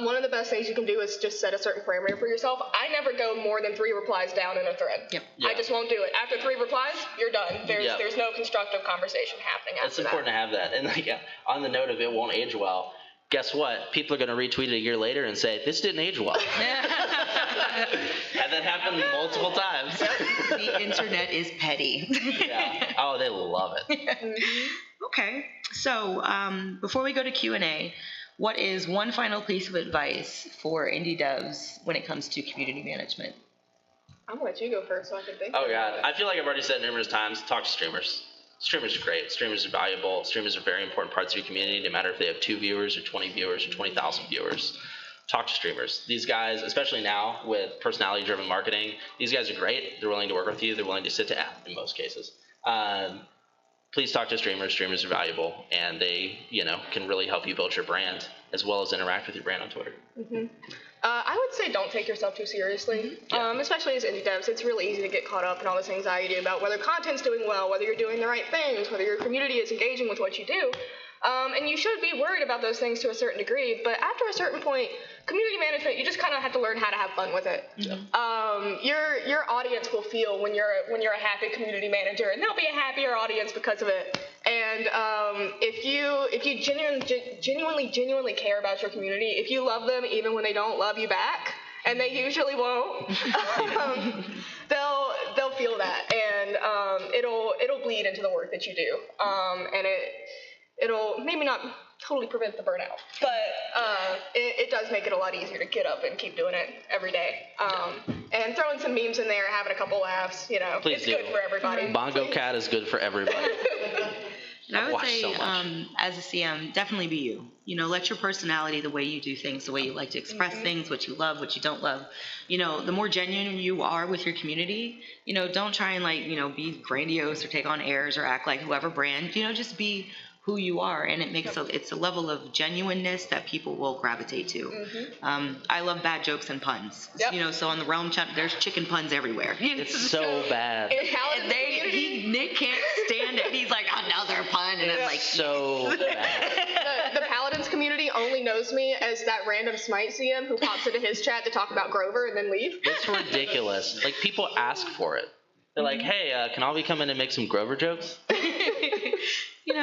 one of the best things you can do is just set a certain parameter for yourself. I never go more than 3 replies down in a thread. Yep. I just won't do it. After 3 replies, you're done. There's no constructive conversation happening after It's important to have that. And on the note of it won't age well, guess what? People are going to retweet it a year later and say, this didn't age well. And that happened multiple times. The internet is petty. Yeah. Oh, they love it. Okay. So before we go to Q&A, what is one final piece of advice for indie devs when it comes to community management? I'm going to let you go first so I can think. Oh, God. I feel like I've already said it numerous times. Talk to streamers. Streamers are great. Streamers are valuable. Streamers are very important parts of your community, no matter if they have 2 viewers or 20 viewers or 20,000 viewers. Talk to streamers. These guys, especially now with personality-driven marketing, these guys are great. They're willing to work with you. They're willing to sit to app in most cases. Please talk to streamers. Streamers are valuable, and they, can really help you build your brand as well as interact with your brand on Twitter. I would say don't take yourself too seriously, especially as indie devs. It's really easy to get caught up in all this anxiety about whether content's doing well, whether you're doing the right things, whether your community is engaging with what you do. And you should be worried about those things to a certain degree, but after a certain point, community management, you just kind of have to learn how to have fun with it. Your audience will feel when you're a happy community manager, and they'll be a happier audience because of it. And if you genuinely care about your community, if you love them even when they don't love you back, and they usually won't, they'll feel that, and it'll bleed into the work that you do, and it'll maybe not totally prevent the burnout, but it does make it a lot easier to get up and keep doing it every day. And throwing some memes in there, having a couple laughs, Please it's do. good for everybody. Bongo Cat is good for everybody. And I would watched say, so much. as a CM, definitely be you. Let your personality, the way you do things, the way you like to express things, what you love, what you don't love. The more genuine you are with your community, don't try and be grandiose or take on airs or act like whoever brand. Just be who you are, and it makes it's a level of genuineness that people will gravitate to. I love bad jokes and puns. So on the Realm channel, there's chicken puns everywhere. It's so bad. And Nick can't stand it. He's like, another pun, and it's like so bad. The Paladins community only knows me as that random Smite CM who pops into his chat to talk about Grover and then leave. It's ridiculous. Like, people ask for it. They're like, hey, can Ollie come in and make some Grover jokes?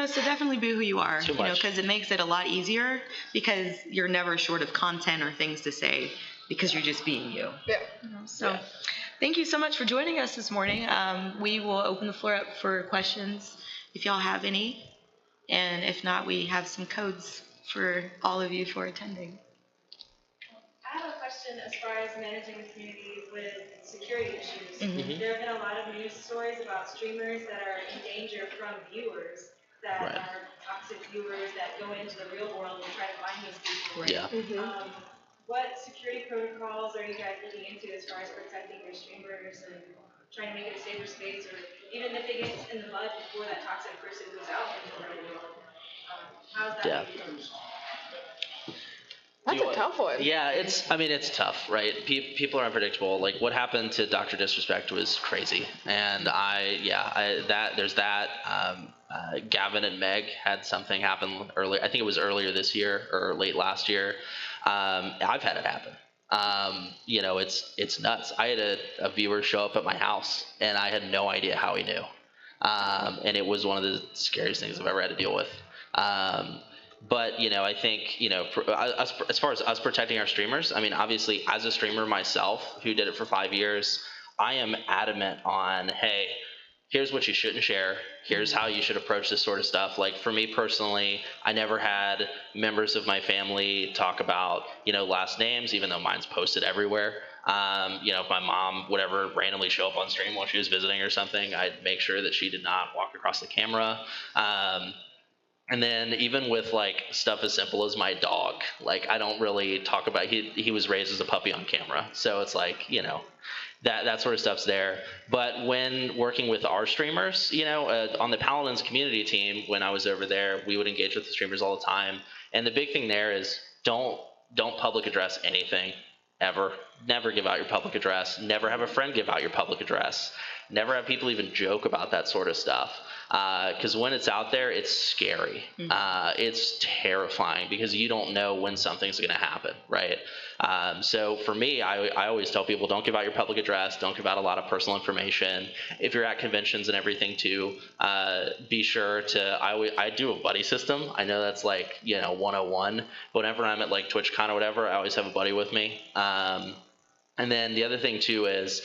So definitely be who you are, Because it makes it a lot easier because you're never short of content or things to say because you're just being you. Yeah. Thank you so much for joining us this morning. We will open the floor up for questions if y'all have any. And if not, we have some codes for all of you for attending. I have a question as far as managing the community with security issues. There have been a lot of news stories about streamers that are in danger from viewers that are toxic viewers that go into the real world and try to find these people. Yeah. What security protocols are you guys looking into as far as protecting your streamers and trying to make it a safer space, or even if it gets in the mud before that toxic person goes out into the real world? How's that being approached? That's a tough one. Yeah, it's tough, right? People are unpredictable. Like, what happened to Dr. Disrespect was crazy, and there's that. Gavin and Meg had something happen earlier. I think it was earlier this year or late last year. I've had it happen. It's nuts. I had a viewer show up at my house, and I had no idea how he knew, and it was one of the scariest things I've ever had to deal with. But I think as far as us protecting our streamers, I mean, obviously as a streamer myself who did it for 5 years, I am adamant on, hey, here's what you shouldn't share. Here's how you should approach this sort of stuff. Like, for me personally, I never had members of my family talk about last names, even though mine's posted everywhere. If my mom would ever randomly show up on stream while she was visiting or something, I'd make sure that she did not walk across the camera. And then even with like stuff as simple as my dog, like, I don't really talk about, he was raised as a puppy on camera. So it's like, that sort of stuff's there. But when working with our streamers, on the Paladins community team, when I was over there, we would engage with the streamers all the time. And the big thing there is don't public address anything ever. Never give out your public address. Never have a friend give out your public address. Never have people even joke about that sort of stuff. Because when it's out there, it's scary. It's terrifying because you don't know when something's going to happen, right? So for me, I always tell people, don't give out your public address. Don't give out a lot of personal information. If you're at conventions and everything too, be sure to, I do a buddy system. I know that's like, 101. But whenever I'm at like TwitchCon or whatever, I always have a buddy with me. And then the other thing too is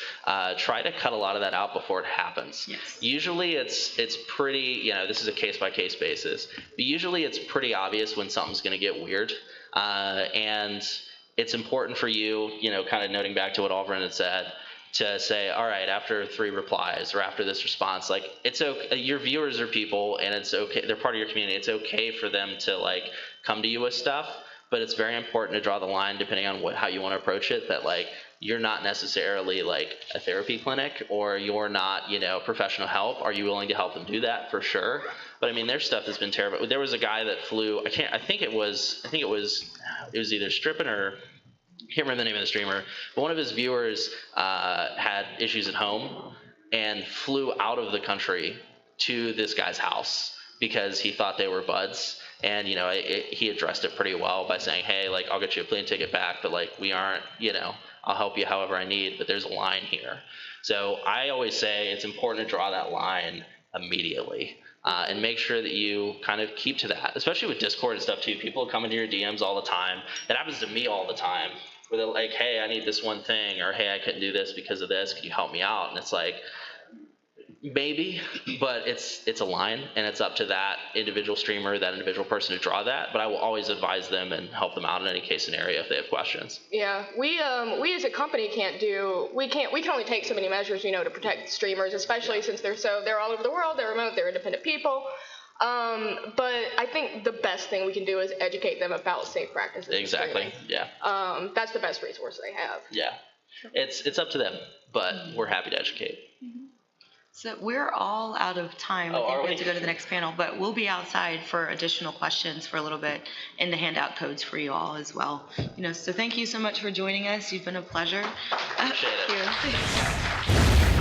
try to cut a lot of that out before it happens. Yes. Usually it's pretty, this is a case-by-case basis, but usually it's pretty obvious when something's going to get weird. And it's important for you, kind of noting back to what Auverin had said, to say, all right, after 3 replies or after this response, like, it's okay. Your viewers are people, and it's okay. They're part of your community. It's okay for them to like come to you with stuff, but it's very important to draw the line depending on how you want to approach it. That like, you're not necessarily like a therapy clinic, or you're not, professional help. Are you willing to help them do that? For sure. But I mean, their stuff has been terrible. There was a guy that flew. I think it was either Strippin or I can't remember the name of the streamer. But one of his viewers had issues at home and flew out of the country to this guy's house because he thought they were buds. And, he addressed it pretty well by saying, hey, like, I'll get you a plane ticket back, but like, we aren't, I'll help you however I need, but there's a line here. So I always say it's important to draw that line immediately and make sure that you kind of keep to that, especially with Discord and stuff too. People come into your DMs all the time. It happens to me all the time where they're like, hey, I need this one thing, or hey, I couldn't do this because of this. Can you help me out? And it's like, maybe, but it's a line, and it's up to that individual streamer, that individual person to draw that. But I will always advise them and help them out in any case scenario if they have questions. Yeah, we as a company we can only take so many measures, to protect streamers, especially since they're all over the world, they're remote, they're independent people. But I think the best thing we can do is educate them about safe practices. Exactly. Yeah. That's the best resource they have. Yeah. It's up to them, but we're happy to educate. So we're all out of time. Oh, I think are we we? have to go to the next panel, but we'll be outside for additional questions for a little bit and the handout codes for you all as well. So thank you so much for joining us. You've been a pleasure. Appreciate it. Thank you.